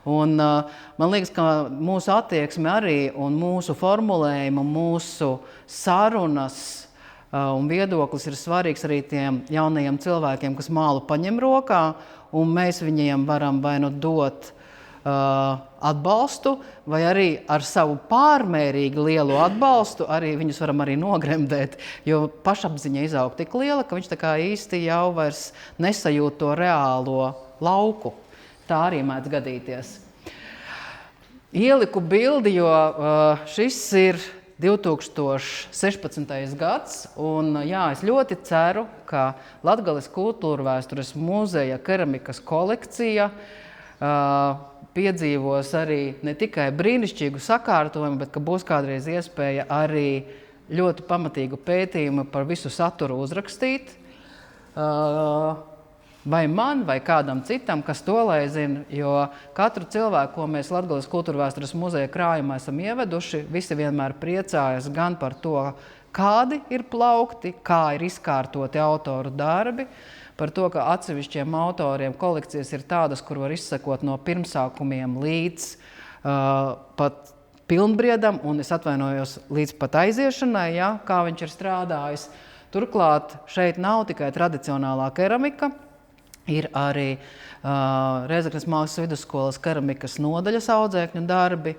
Un man liekas, ka mūsu attieksme arī un mūsu formulējuma, mūsu sarunas un viedoklis ir svarīgs arī tiem jaunajiem cilvēkiem, kas mālu paņem rokā, un mēs viņiem varam vai nu dot atbalstu, vai arī ar savu pārmērīgi lielu atbalstu arī viņus varam arī nogremdēt, jo pašapziņa izaug tik liela, ka viņš tā kā īsti jau vairs nesajūt to reālo lauku. Tā arī mēdz gadīties. Ieliku bildi, jo šis ir 2016. gads, un jā, es ļoti ceru, ka Latgales kultūrvēstures muzeja keramikas kolekcija piedzīvos arī ne tikai brīnišķīgu sakārtojumu, bet ka būs kādreiz iespēja arī ļoti pamatīgu pētījumu par visu saturu uzrakstīt. Vai man, vai kādam citam, kas to lai zina, jo katru cilvēku, ko mēs Latgales Kultūrvēstures muzeja krājumā esam ieveduši, visi vienmēr priecājas gan par to, kādi ir plaukti, kā ir izkārtoti autoru darbi, par to, ka atsevišķiem autoriem kolekcijas ir tādas, kur var izsekot no pirmsākumiem līdz pat pilnbriedam, un es atvainojos līdz pat aiziešanai, ja, kā viņš ir strādājis. Turklāt šeit nav tikai tradicionālā keramika, ir arī Rēzeknes Mākslas vidusskolas keramikas nodaļas audzēkņu darbi,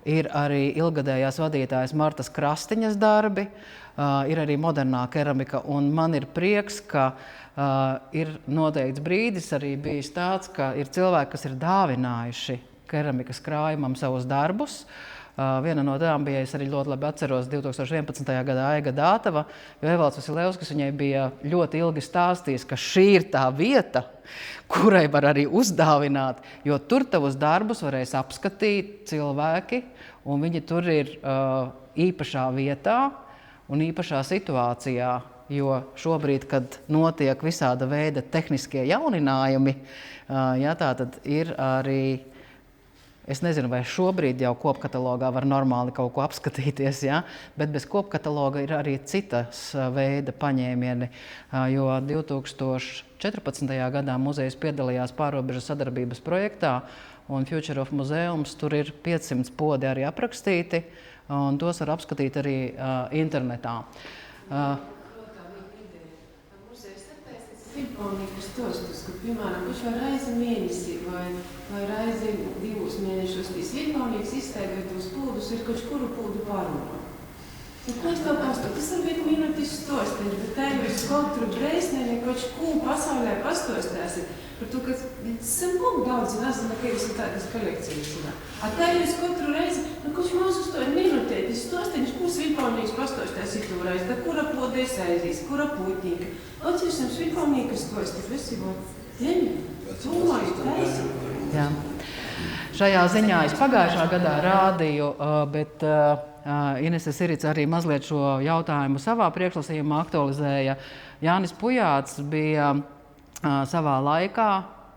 ir arī ilgadējās vadītājas Martas Krastiņas darbi, ir arī modernā keramika, un man ir prieks, ka ir noteikts brīdis arī bijis tāds, ka ir cilvēki, kas ir dāvinājuši keramikas krājumam savus darbus. Viena no tām bija, es arī ļoti labi atceros, 2011. gadā Aiga Dātava, jo Evalds Vasilevskis viņai bija ļoti ilgi stāstījis, ka šī ir tā vieta, kurai var arī uzdāvināt, jo tur tavus darbus varēs apskatīt cilvēki, un viņi tur ir īpašā vietā un īpašā situācijā, jo šobrīd, kad notiek visāda veida tehniskie jauninājumi, ja, tā tad ir arī. Es nezinu, vai šobrīd jau kopkatalogā var normāli kaut ko apskatīties, ja? Bet bez kopkataloga ir arī citas veida paņēmieni, jo 2014. gadā muzejs piedalījās pārrobežu sadarbības projektā, un Future of Museums tur ir 500 podi arī aprakstīti, un tos var apskatīt arī internetā. Simfonikas tostus, kur, piemēram, viņš var reizi mēnesi vai reizi 2 mēnešus. Simfonikas iztaigāt tos pūdus ir kaut kuru pūdu pārunā. Ko es tev pastotu? Tas var būt minūtis stostiņš, bet tā jūs katru breisneni kaut ko pasaulē pastostēsit. Par to, ka esam kaut daudz nezinu, ka ir tādas kolekcijas. A tā jūs katru reizi, kaut maz uz to minūtētis stostiņš, ko simfonikas pastostēsit tu reizi, da kura podēs aizīs, kura puitnīka. Atsevišķam simfonikas stostīt, visi vod, tūmāju, taisi. Jā. Šajā ziņā es pagājušā gadā rādīju, bet Inese Sirica arī mazliet šo jautājumu savā priekšlasījumā aktualizēja. Jānis Pujāts bija savā laikā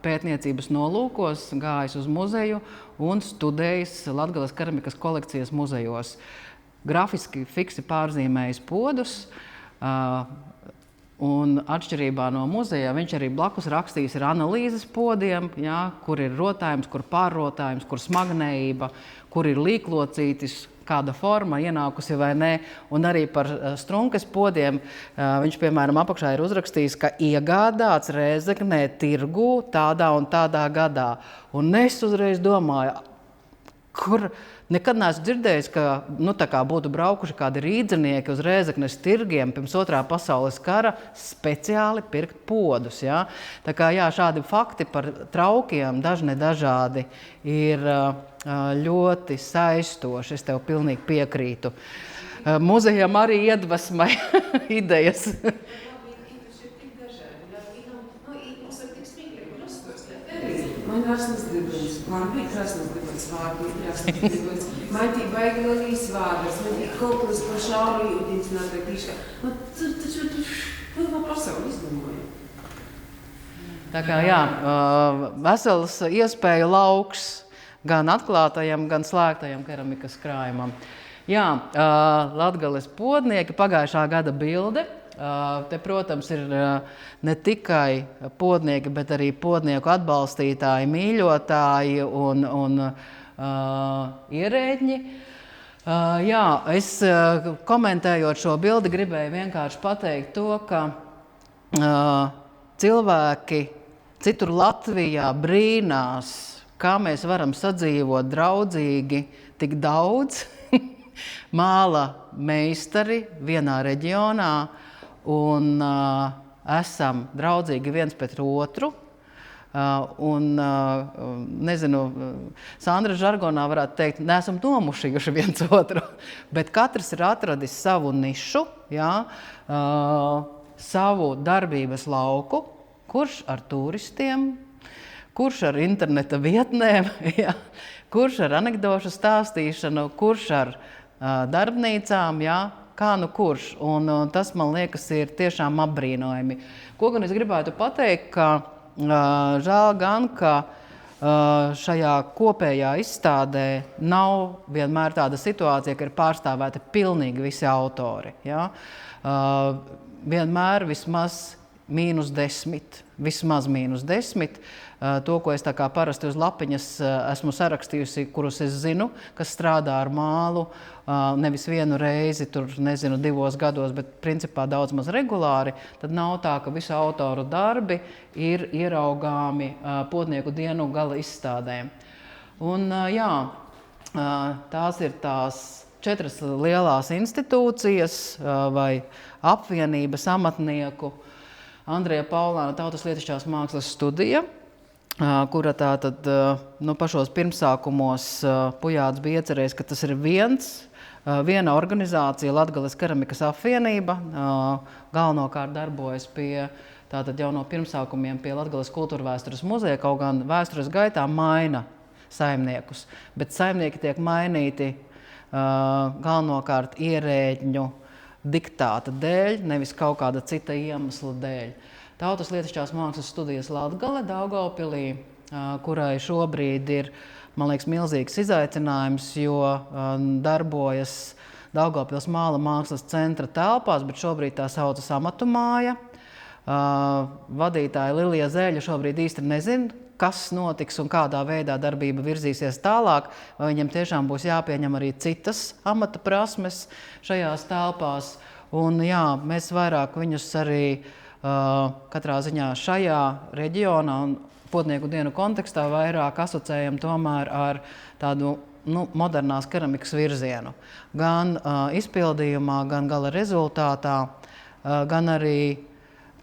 pētniecības nolūkos gājis uz muzeju un studējis Latgales keramikas kolekcijas muzejos. Grafiski fiksi pārzīmējis podus, un atšķirībā no muzeja viņš arī blakus rakstījis ir analīzes podiem, ja, kur ir rotājums, kur pārrotājums, kur smagnējība, kur ir līklocītis, kāda forma ienākusi vai nē, un arī par strunkas podiem viņš, piemēram, apakšā ir uzrakstījis, ka iegādāts Rēzeknē tirgū tādā un tādā gadā. Un es uzreiz domāju, kur nekad neesmu dzirdējis, ka tā kā būtu braukuši kādi rīdzinieki uz Rēzeknes tirgiem pirms 2. pasaules kara speciāli pirkt podus. Ja? Tā kā jā, šādi fakti par traukiem dažādi ir ļoti saistoši. Es tev pilnīgi piekrītu. Muzejam arī iedvesmai idejas. Man krasnas dibens, man bija krasnas dibens vārdi, krasnas dibens. Man tī baigi lielīs vārdas, man tī koplis par šauri ūdensinātā tīšā. Taču pilnā pasauli izdomāja. Tā kā jā, vesels iespēju lauks gan atklātajam, gan slēgtajam keramikas krājumam. Jā, Latgales podnieki, pagājušā gada bilde. Te, protams, ir ne tikai podnieki, bet arī podnieku atbalstītāji, mīļotāji un ierēģi. Jā, es komentējot šo bildi gribēju vienkārši pateikt to, ka cilvēki citur Latvijā brīnās, kā mēs varam sadzīvot draudzīgi tik daudz māla meistari vienā reģionā un esam draudzīgi viens pret otru. Nezinu, Sandra žargonā varētu teikt, neesam nomušījuši viens otru, bet katrs ir atradis savu nišu, jā, savu darbības lauku, kurš ar turistiem, kurš ar interneta vietnēm, jā, kurš ar anekdošu stāstīšanu, kurš ar darbnīcām, jā, kā nu kurš. Un tas, man liekas, ir tiešām apbrīnojami. Ko gan es gribētu pateikt, ka žēl gan, ka šajā kopējā izstādē nav vienmēr tāda situācija, ka ir pārstāvēti pilnīgi visi autori. Ja? Vienmēr vismaz -10, vismaz -10. To, ko es tā kā parasti uz lapiņas esmu sarakstījusi, kurus es zinu, kas strādā ar mālu, nevis vienu reizi, tur nezinu, 2 gados, bet principā daudz maz regulāri, tad nav tā, ka visu autoru darbi ir ieraugāmi Potnieku dienu gala izstādēm. Un jā, tās ir tās 4 lielās institūcijas vai apvienības amatnieku. Andreja Paulāna Tautas lietišķās mākslas studija, kura tātad pašos pirmsākumos Pujāts bija iecerējis, ka tas ir viena organizācija, Latgales keramikas apvienība, galvenokārt darbojas pie tātad jau no pirmsākumiem pie Latgales kultūrvēstures muzeja, kaut gan vēstures gaitā maina saimniekus, bet saimnieki tiek mainīti galvenokārt ierēģņu diktāta dēļ, nevis kaut kāda cita iemesla dēļ. Tautas lietišķās mākslas studijas Latgale Daugavpilī, kurai šobrīd ir, man liekas, milzīgs izaicinājums, jo darbojas Daugavpils Māla mākslas centra telpās, bet šobrīd tā saucas amatu māja. Vadītāja Lilija Zēļa šobrīd īsti nezina, kas notiks un kādā veidā darbība virzīsies tālāk, vai viņam tiešām būs jāpieņem arī citas amata prasmes šajās telpās. Un jā, mēs vairāk viņus arī katrā ziņā šajā reģionā un Potnieku dienu kontekstā vairāk asociējam tomēr ar tādu modernās keramikas virzienu. Gan izpildījumā, gan gala rezultātā, gan arī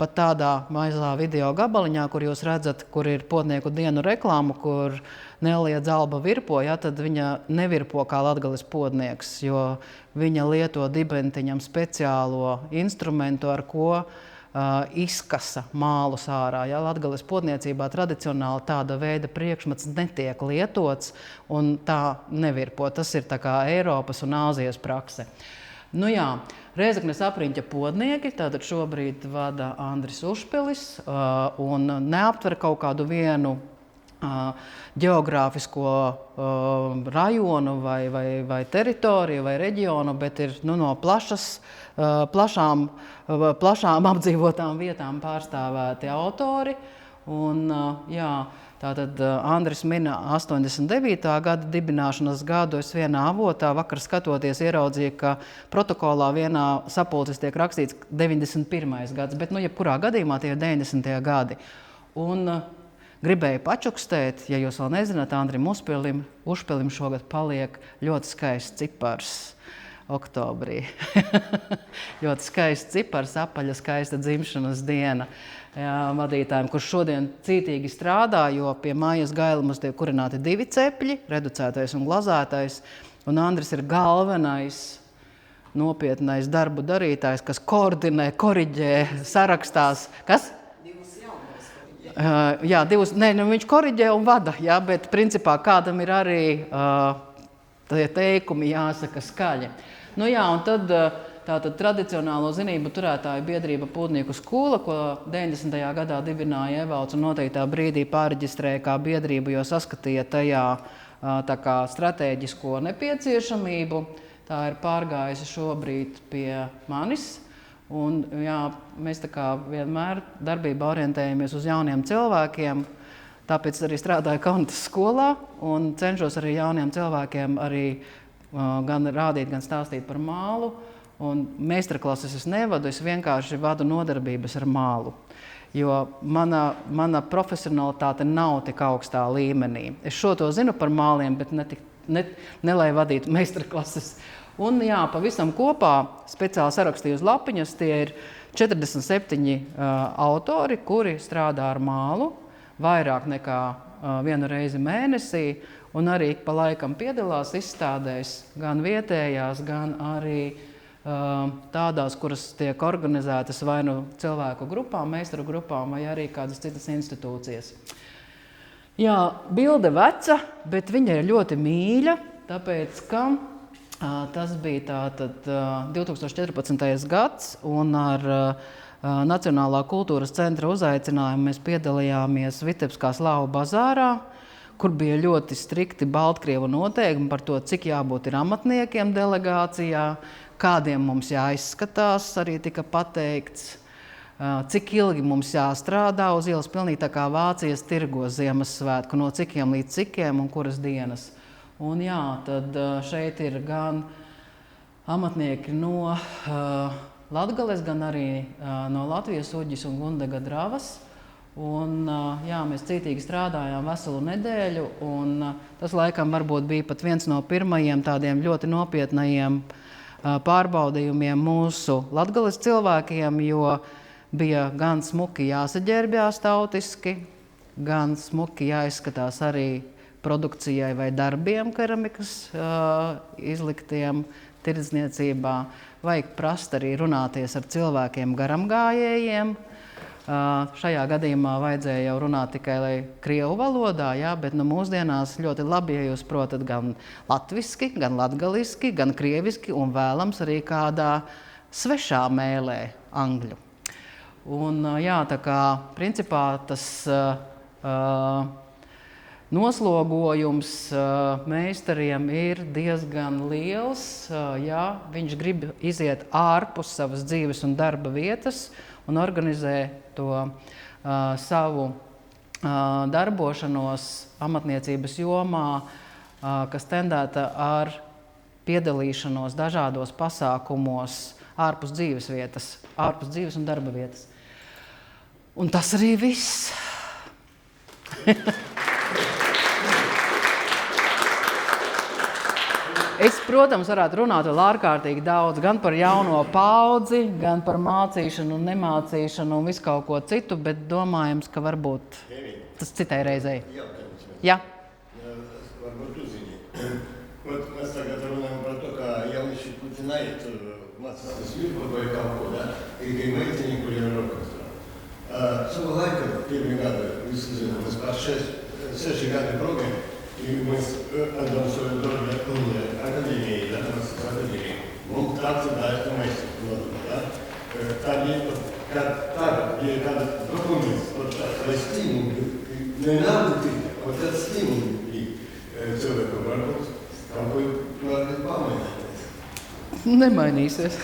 pat tādā mazā video gabaliņā, kur jūs redzat, kur ir Potnieku dienu reklāmu, kur Nelija Dzalba virpo, ja, tad viņa nevirpo kā Latgales podnieks, jo viņa lieto dibentiņam speciālo instrumentu, ar ko izkasa mālus ārā. Ja, Latgales podniecībā tradicionāli tāda veida priekšmets netiek lietots un tā nevirpo. Tas ir tā kā Eiropas un Āzijas prakse. Nu jā, Rēzeknes apriņķa podnieki, tātad šobrīd vada Andris Ušpelis un neaptver kaut kādu vienu ģeogrāfisko rajonu vai teritoriju vai reģionu, bet ir no plašām apdzīvotām vietām pārstāvēti autori. Un, jā, tātad Andris mina 89. gada dibināšanas gadu. Es vienā avotā vakar skatoties ieraudzīju, ka protokolā vienā sapulces tiek rakstīts 91. gads, bet jebkurā gadījumā tie ir 90. gadi. Un gribēju pačukstēt, ja jūs vēl nezināt, Andrim Ušpelim šogad paliek ļoti skaists cipars oktobrī. Ļoti skaists cipars, apaļa skaista dzimšanas diena vadītājiem, kurš šodien cītīgi strādā, jo pie mājas gailumos tiek kurināti 2 cepļi, reducētais un glazētais, un Andris ir galvenais nopietnais darbu darītājs, kas koordinē, koriģē, sarakstās. Kas? Jā, viņš koriģē un vada, jā, bet principā kādam ir arī tie teikumi jāsaka skaļi. Nu jā, un tad tātad tradicionālo zinību turētāju biedrība Pūtnieku skola, ko 90. gadā dibināja Evalds un noteiktā brīdī pārreģistrēja kā biedrību, jo saskatīja tajā tā kā stratēģisko nepieciešamību. Tā ir pārgājusi šobrīd pie manis. Un, jā, mēs tā kā vienmēr darbībā orientējamies uz jauniem cilvēkiem, tāpēc arī strādāju Kaunas skolā un cenšos arī jauniem cilvēkiem arī gan rādīt, gan stāstīt par mālu. Un meistarklases es nevadu, es vienkārši vadu nodarbības ar mālu, jo mana profesionalitāte nav tik augstā līmenī. Es šo to zinu par māliem, bet ne lai vadītu meistarklases. Un jā, pavisam kopā speciāli sarakstīju uz lapiņas, tie ir 47 autori, kuri strādā ar mālu vairāk nekā vienu reizi mēnesī, un arī pa laikam piedalās izstādēs, gan vietējās, gan arī tādās, kuras tiek organizētas vai nu cilvēku grupām, meistaru grupām, vai arī kādas citas institūcijas. Jā, bilde veca, bet viņa ir ļoti mīļa, tāpēc, ka tas bija tātad 2014. gads, un ar Nacionālā kultūras centra uzaicinājumu mēs piedalījāmies Vitebskā slāvu bazārā, kur bija ļoti strikti Baltkrievu noteikumi par to, cik jābūt ir amatniekiem delegācijā, kādiem mums jāizskatās, arī tika pateikts, cik ilgi mums jāstrādā uz ielas, pilnīgi tā kā Vācijas tirgos Ziemassvētku, no cikiem līdz cikiem un kuras dienas. Un jā, tad šeit ir gan amatnieki no Latgales, gan arī no Latvijas Uģis un Gundega Dravas. Un, jā, mēs cītīgi strādājām veselu nedēļu, un tas laikam varbūt bija pat viens no pirmajiem tādiem ļoti nopietnajiem pārbaudījumiem mūsu Latgales cilvēkiem, jo bija gan smuki jāsaģērbjās tautiski, gan smuki jāizskatās arī produkcijai vai darbiem keramikas izliktiem tirdzniecībā. Vajag prast arī runāties ar cilvēkiem garamgājējiem. Šajā gadījumā vajadzēja jau runāt tikai krievu valodā, jā, bet mūsdienās ļoti labi, ja jūs protat gan latviski, gan latgaliski, gan krieviski un vēlams arī kādā svešā mēlē angļu. Un jā, tā kā principā tas noslogojums meistariem ir diezgan liels, ja viņš grib iziet ārpus savas dzīves un darba vietas un organizē to savu darbošanos amatniecības jomā, kas tendēta ar piedalīšanos dažādos pasākumos ārpus dzīves vietas, ārpus dzīves un darba vietas. Un tas arī viss. Es, protams, varētu runāt vēl ārkārtīgi daudz gan par jauno paudzi, gan par mācīšanu un nemācīšanu un visu kaut ko citu, bet domājams, ka varbūt tas citai reizei. Jā. Varbūt uzzini. Mēs tagad runājam par to, ka jaunieši putinājot mācīties virbu vai kaut ko, da? Ir kā meiteni, kuriem ir orkestrā. Savu laiku, pirmie gadi, visi zina, mēs par 6 gadi programmu, и мы отдаем свою долю академии, да, академии. Mums tāds ir daļa, ko mēs nodam, da? Tad, ja kāda dokuments, vai stimuli, nenāda tikai, vai tad stimuli cilvēkam varbūt kaut ko varbūt pamainīties. Nemainīsies.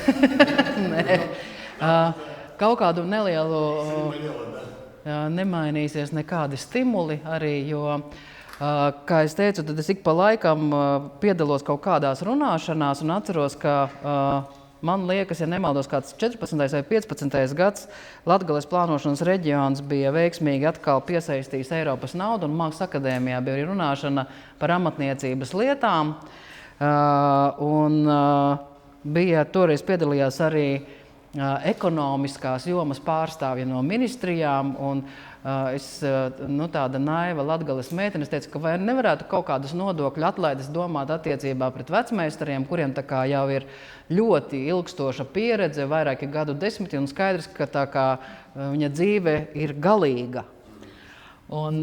Nē. Kaut kādu nelielu nemainīsies nekādi stimuli arī, jo kā es teicu, tad es ik pa laikam piedalos kaut kādās runāšanās un atceros, ka man liekas, ja nemaldos kāds 14. vai 15. gads Latgales plānošanas reģions bija veiksmīgi atkal piesaistījis Eiropas naudu un Mākslas akadēmijā bija arī runāšana par amatniecības lietām. Un bija toreiz piedalījās arī ekonomiskās jomas pārstāvji no ministrijām un es, tāda naiva Latgales meitene, es teicu, ka vai nevarētu kaut kādas nodokļu atlaides domāt attiecībā pret vecmeistariem, kuriem tā kā jau ir ļoti ilgstoša pieredze, vairāki gadu desmiti un skaidrs, ka tā kā viņa dzīve ir galīga. Un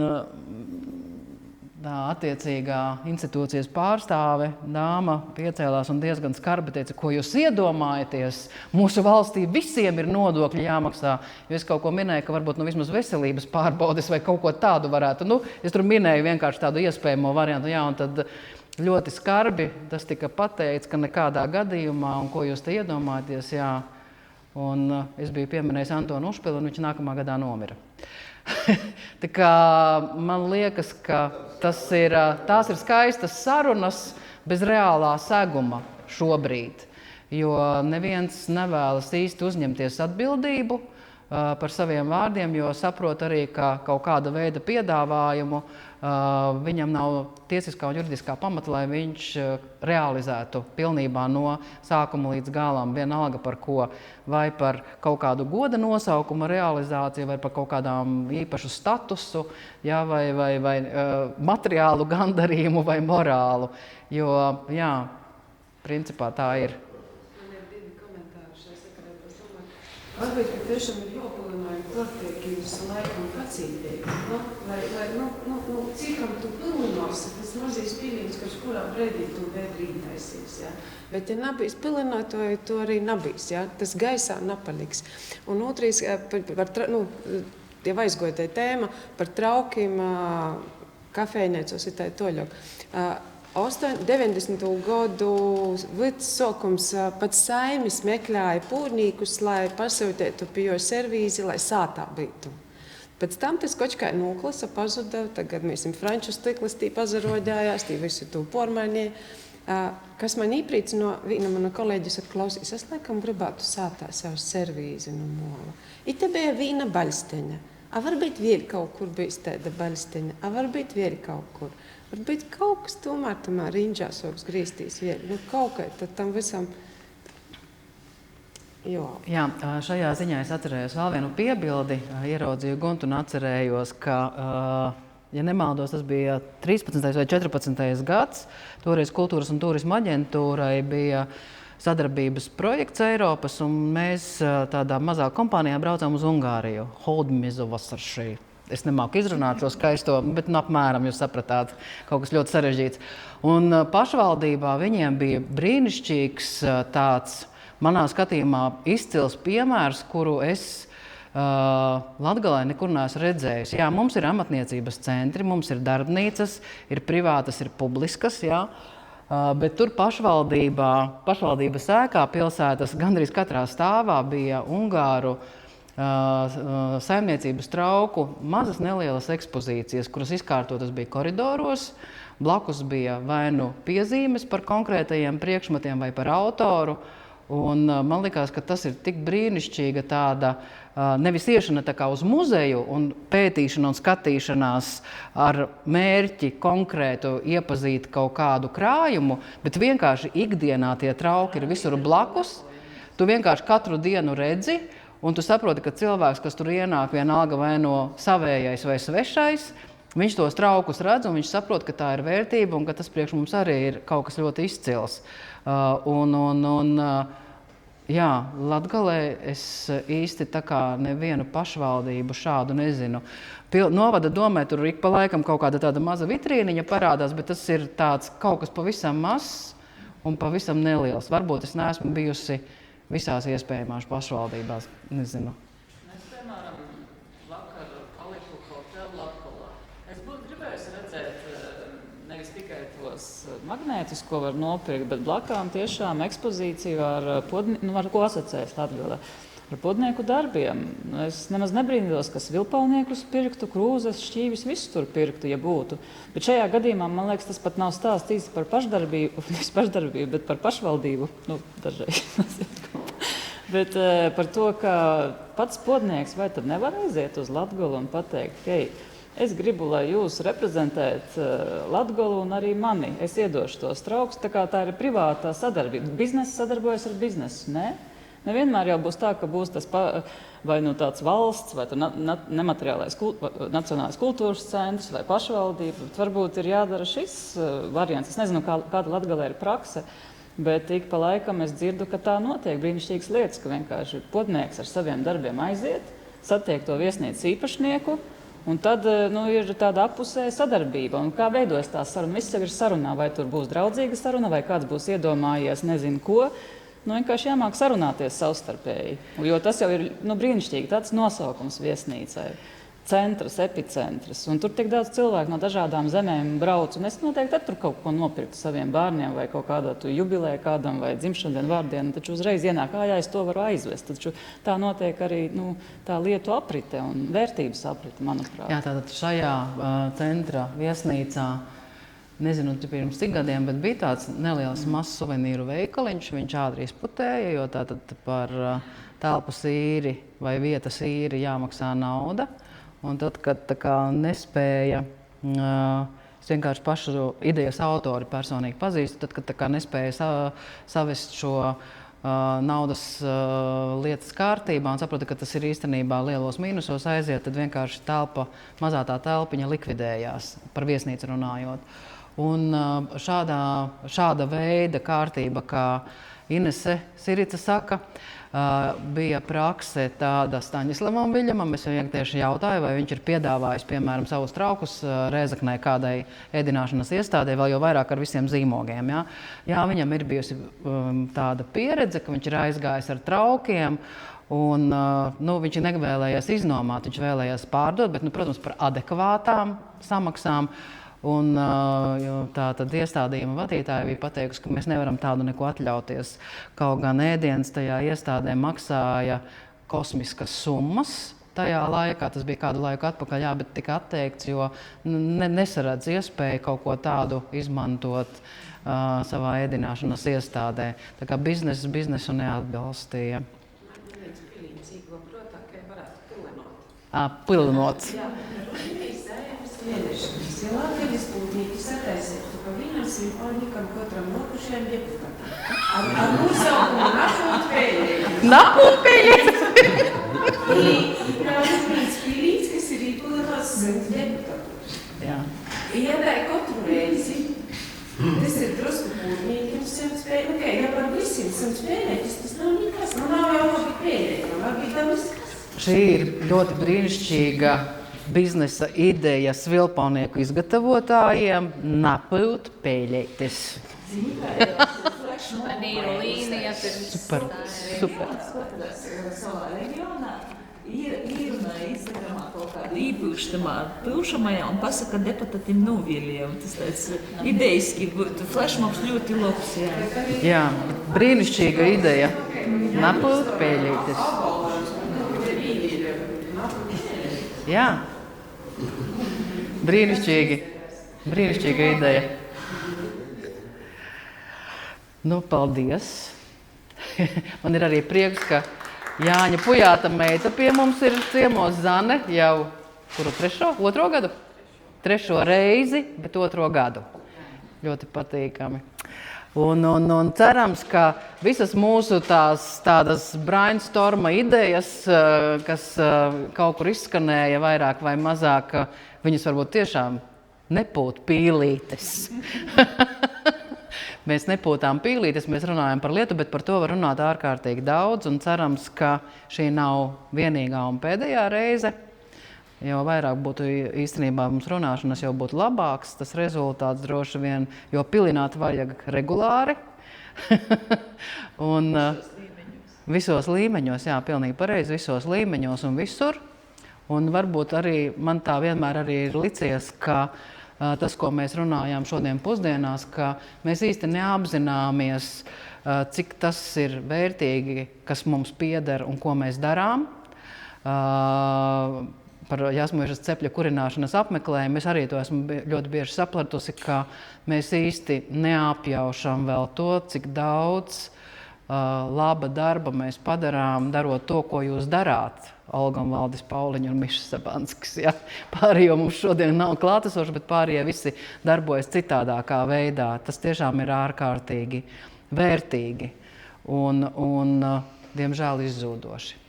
attiecīgā institūcijas pārstāve dāma piecēlās un diezgan skarbi teica, ko jūs iedomājaties, mūsu valstī visiem ir nodokļi jāmaksā, jo es kaut ko minēju, ka varbūt vismaz veselības pārbaudes vai kaut ko tādu varētu, es tur minēju vienkārši tādu iespējamo variantu, jā, un tad ļoti skarbi tas tika pateikts, ka nekādā gadījumā, un ko jūs te iedomājaties, jā, un es biju pieminējis Antonu Ušpilu, un viņš nākamā gadā nomira. Tā kā man liekas, ka tās ir skaistas sarunas bez reālā seguma šobrīd, jo neviens nevēlas īsti uzņemties atbildību par saviem vārdiem, jo saprot arī, ka kaut kāda veida piedāvājumu viņam nav tiesiskā un juridiskā pamata, lai viņš realizētu pilnībā no sākuma līdz galam, vienalga par ko, vai par kaut kādu goda nosaukuma realizāciju, vai par kaut kādām īpašu statusu, ja, vai materiālu gandarījumu vai morālu, jo, jā, principā tā ir. Man ir 2 komentāri šajā sakarā. Es domāju, varbūt, ka tiešām ir jāpalināja sportieki visu laiku un pacītīgi. Cikam tu pilinosi, tas mazīs pīlīns, kurš kurā brīdī tu bedrī taisīs, ja? Bet, ja nabīs pilinotoju, to arī nabīs, ja? Tas gaisā napaliks. Un otrīs, jau aizgoja tēma par traukiem kafejniecos ir tā toļok. 90. gadu vids sokums pats saimis meklēja pūrnīkus, lai pasūtētu pie jo servīzi, lai sātā būtu. Pēc tam tas kaut kā noklasa, pazuda, tagad mēs franču stiklis tī pazarodājās, tī visi tū pormaņie. Kas man īpriecino, viena mana kolēģis ir klausījis, es laikam gribētu sātā savu servīzi no mola. I te bija viena baļsteņa. Varbūt vēl kaut kur bijis tāda baļsteņa, varbūt vēl kaut kur. Varbūt kaut kas tomēr tamā riņģā soks grieztīs vēl. Kaut kā tad tam visam... Jā, šajā ziņā es atcerējos vēl vienu piebildi. Ieraudzīju Guntu un atcerējos, ka, ja nemaldos, tas bija 13. vai 14. gads. Toreiz Kultūras un turisma aģentūrai bija sadarbības projekts Eiropas, un mēs tādā mazā kompānijā braucām uz Ungāriju. Holdmizu vasaršī. Es nemāku izrunāt šo skaisto, bet apmēram jūs sapratāt, kaut kas ļoti sarežģīts. Un pašvaldībā viņiem bija brīnišķīgs tāds, manā skatījumā, izcils piemērs, kuru es Latgalē nekur neesmu redzējis. Jā, mums ir amatniecības centri, mums ir darbnīcas, ir privātas, ir publiskas, jā. Bet tur pašvaldības ēkā pilsētas gandrīz katrā stāvā bija ungāru saimniecības trauku mazas nelielas ekspozīcijas, kuras izkārtotas bija koridoros. Blakus bija vai nu piezīmes par konkrētajiem priekšmetiem vai par autoru. Un man likās, ka tas ir tik brīnišķīga tāda nevis iešana tā kā uz muzeju un pētīšana un skatīšanās ar mērķi konkrētu iepazīt kaut kādu krājumu, bet vienkārši ikdienā tie trauki ir visur blakus. Tu vienkārši katru dienu redzi, un tu saproti, ka cilvēks, kas tur ienāk, vienalga vai no savējais vai svešais, viņš tos traukus redz, un viņš saprot, ka tā ir vērtība, un ka tas priekš mums arī ir kaut kas ļoti izcils. Jā, Latgalē es īsti tā kā nevienu pašvaldību šādu nezinu. Novada domē, tur ik pa laikam kaut kāda tāda maza vitrīniņa parādās, bet tas ir tāds kaut kas pavisam mazs un pavisam neliels. Varbūt es neesmu bijusi visās iespējamās pašvaldībās, nezinu. Es, piemēram, vakar paliku hotelu Latgalā. Es būtu gribējusi redzēt nevis tikai tos magnētus, ko var nopirkt, bet blakām tiešām ekspozīciju ar ko asociējas Latgalē. Ar podnieku darbiem. Es nemaz nebrīnītos, kas vilpalniekus pirktu, krūzes, šķīvis, visu tur pirktu, ja būtu. Bet šajā gadījumā, man liekas, tas pat nav stāstīts par pašdarbību, nevis pašdarbību, bet par pašvaldību. Dažreiz. Bet par to, ka pats podnieks vai tad nevar aiziet uz Latgalu un pateikt, hei, es gribu, lai jūs reprezentēt Latgalu un arī mani. Es iedošu tos traukus, tā kā tā ir privātā sadarbība. Bizness sadarbojas ar biznesu, ne? Nevienmēr jau būs tā, ka būs tas vai nu tāds valsts, vai nemateriālais nacionālais kultūras centrs, vai pašvaldība. Bet varbūt ir jādara šis variants. Es nezinu, kāda Latgalē ir prakse, bet ik pa laikam es dzirdu, ka tā notiek brīnišķīgas lietas, ka vienkārši podnieks ar saviem darbiem aiziet, satiek to viesnīcas īpašnieku, un tad ir tāda appusēja sadarbība. Un kā veidojas tā saruna? Viss jau ir sarunā, vai tur būs draudzīga saruna, vai kāds būs iedomājies nezinu ko. Vienkārši jāmāk sarunāties savstarpēji, jo tas jau ir brīnišķīgi, tāds nosaukums viesnīcai. Centrs, epicentrs, un tur tik daudz cilvēku no dažādām zemēm brauc, un es noteikti tad tur kaut ko nopirktu saviem bērniem, vai kaut kādā jubilē kādam, vai dzimšandienu vārdienu, taču uzreiz ienāk, jā, es to varu aizvest. Taču tā notiek arī tā lietu aprite un vērtības aprite, manuprāt. Jā, tātad šajā centra viesnīcā, nezinu, pirms cik gadiem, bet bija tāds neliels mazs suvenīru veikaliņš, viņš ātri izputēja, jo tātad par telpu īri vai vietas īri jāmaksā nauda. Un tad, kad tā kā nespēja, es vienkārši pašu idejas autori personīgi pazīstu, tad, kad tā kā nespēja savest šo naudas lietas kārtībā un saprota, ka tas ir īstenībā lielos mīnusos aiziet, tad vienkārši mazā tā telpiņa likvidējās, par viesnīcu runājot. Un šāda veida kārtība, kā Inese Sirica saka, bija prakse tāda Staņislavam Viļamam. Es viņam tieši jautāju, vai viņš ir piedāvājis, piemēram, savus traukus Rēzeknē kādai ēdināšanas iestādē, vēl jau vairāk ar visiem zīmogiem. Jā, viņam ir bijusi tāda pieredze, ka viņš ir aizgājis ar traukiem. Un, viņš nevēlējās iznomāt, viņš vēlējās pārdot, bet, protams, par adekvātām samaksām. Un tā tad iestādījuma vadītāja bija pateikusi, ka mēs nevaram tādu neko atļauties. Kaut gan ēdienas tajā iestādē maksāja kosmiskas summas. Tajā laikā, tas bija kādu laiku atpakaļ, bet tika atteikts, jo nesaredz iespēju kaut ko tādu izmantot savā ēdināšanas iestādē. Tā kā biznesu neatbalstīja. Pilnot. Ja Latvijas būtīgi sataisītu, ka vienasim paņikam katram nokušajam deputātam. Ar nosaukumu Napult Pēļēļi. Napult Pēļēļi! I Prāvizmīts Pilīts, kas ir īpilnās 100 deputātus. Jā. Iedāja katru reizi. Tas ir drusku pūrnīkiem 100 Pēļēļi. Ja par visiem 100 Pēļēļi, tas nav nekas. Nav jau labi Pēļēļi, nav bija daudz kas. Šī ir ļoti brīnišķīga biznesa ideja svilpaunieku izgatavotājiem Napult Pēļētis. Panīru līnija. Super. Savā reģionā ir Instagramā kaut kāda īpilštamā pilšamajā un pasaka deputātim novieliem. Tas tāds ideiski būtu. Flashmobs ļoti labs, jā. Jā, brīnišķīga ideja. Napult Pēļētis. Jā. Brīnišķīga ideja. Paldies. Man ir arī prieks, ka Jāņa Pujāta meita pie mums ir ciemos Zane jau otro gadu? 3. reizi, bet 2. gadu. Ļoti patīkami. Un cerams, ka visas mūsu tādas brainstorma idejas, kas kaut kur izskanēja vairāk vai mazāk, viņas varbūt tiešām nepūt pīlītes. Mēs nepūtām pīlītes, mēs runājam par lietu, bet par to var runāt ārkārtīgi daudz. Un cerams, ka šī nav vienīgā un pēdējā reize. Jo vairāk būtu īstenībā mums runāšanas jau būtu labāks, tas rezultāts droši vien, jo pilināt vajag regulāri. Un visos līmeņos, jā, pilnīgi pareizi, visos līmeņos un visur. Un varbūt arī man tā vienmēr arī ir licies, ka tas, ko mēs runājām šodien pusdienās, ka mēs īsti neapzināmies, cik tas ir vērtīgi, kas mums pieder un ko mēs darām. Par Jāsmuižas cepļa kurināšanas apmeklējumu. Es arī to esmu ļoti bieži sapratusi, ka mēs īsti neapjaušam vēl to, cik daudz laba darba mēs padarām, darot to, ko jūs darāt. Olga un Valdis Pauliņa un Mišs Sabanskis. Ja? Pārējie mums šodien nav klātesoši, bet pārējie visi darbojas citādākā veidā. Tas tiešām ir ārkārtīgi vērtīgi un diemžēl izzūdoši.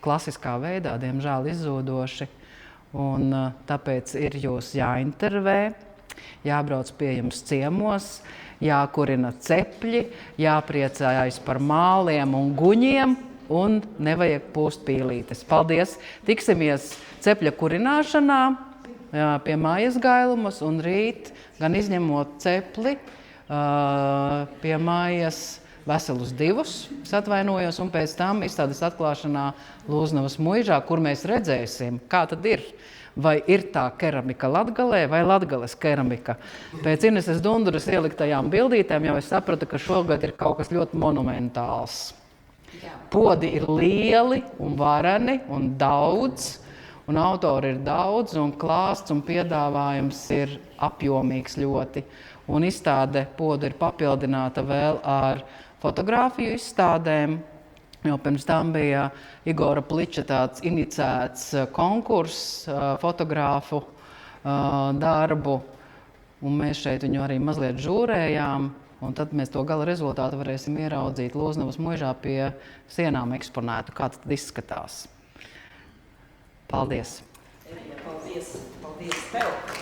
Klasiskā veidā, diemžēl izzūdoši, un tāpēc ir jūs jāintervē, jābrauc pie jums ciemos, jākurina cepļi, jāpriecājas par māliem un guņiem, un nevajag pūst pīlītes. Paldies! Tiksimies cepļa kurināšanā pie mājas gailumas, un rīt, gan izņemot cepli, pie mājas veselus 2, es atvainojos, un pēc tam izstādes atklāšanā Lūznavas muižā, kur mēs redzēsim, kā tad ir. Vai ir tā keramika Latgalē vai Latgales keramika. Pēc Ineses Dunduras ieliktajām bildītēm jau es sapratu, ka šogad ir kaut kas ļoti monumentāls. Podi ir lieli un vareni un daudz, un autori ir daudz, un klāsts un piedāvājums ir apjomīgs ļoti. Un izstāde podu ir papildināta vēl ar fotogrāfiju izstādēm, jo pirms tam bija Igora Pliča tāds inicēts konkurss fotogrāfu darbu, un mēs šeit viņu arī mazliet žūrējām, un tad mēs to gala rezultātu varēsim ieraudzīt Lūznavas muižā pie sienām eksponētu, kā tad izskatās. Paldies! Paldies tev!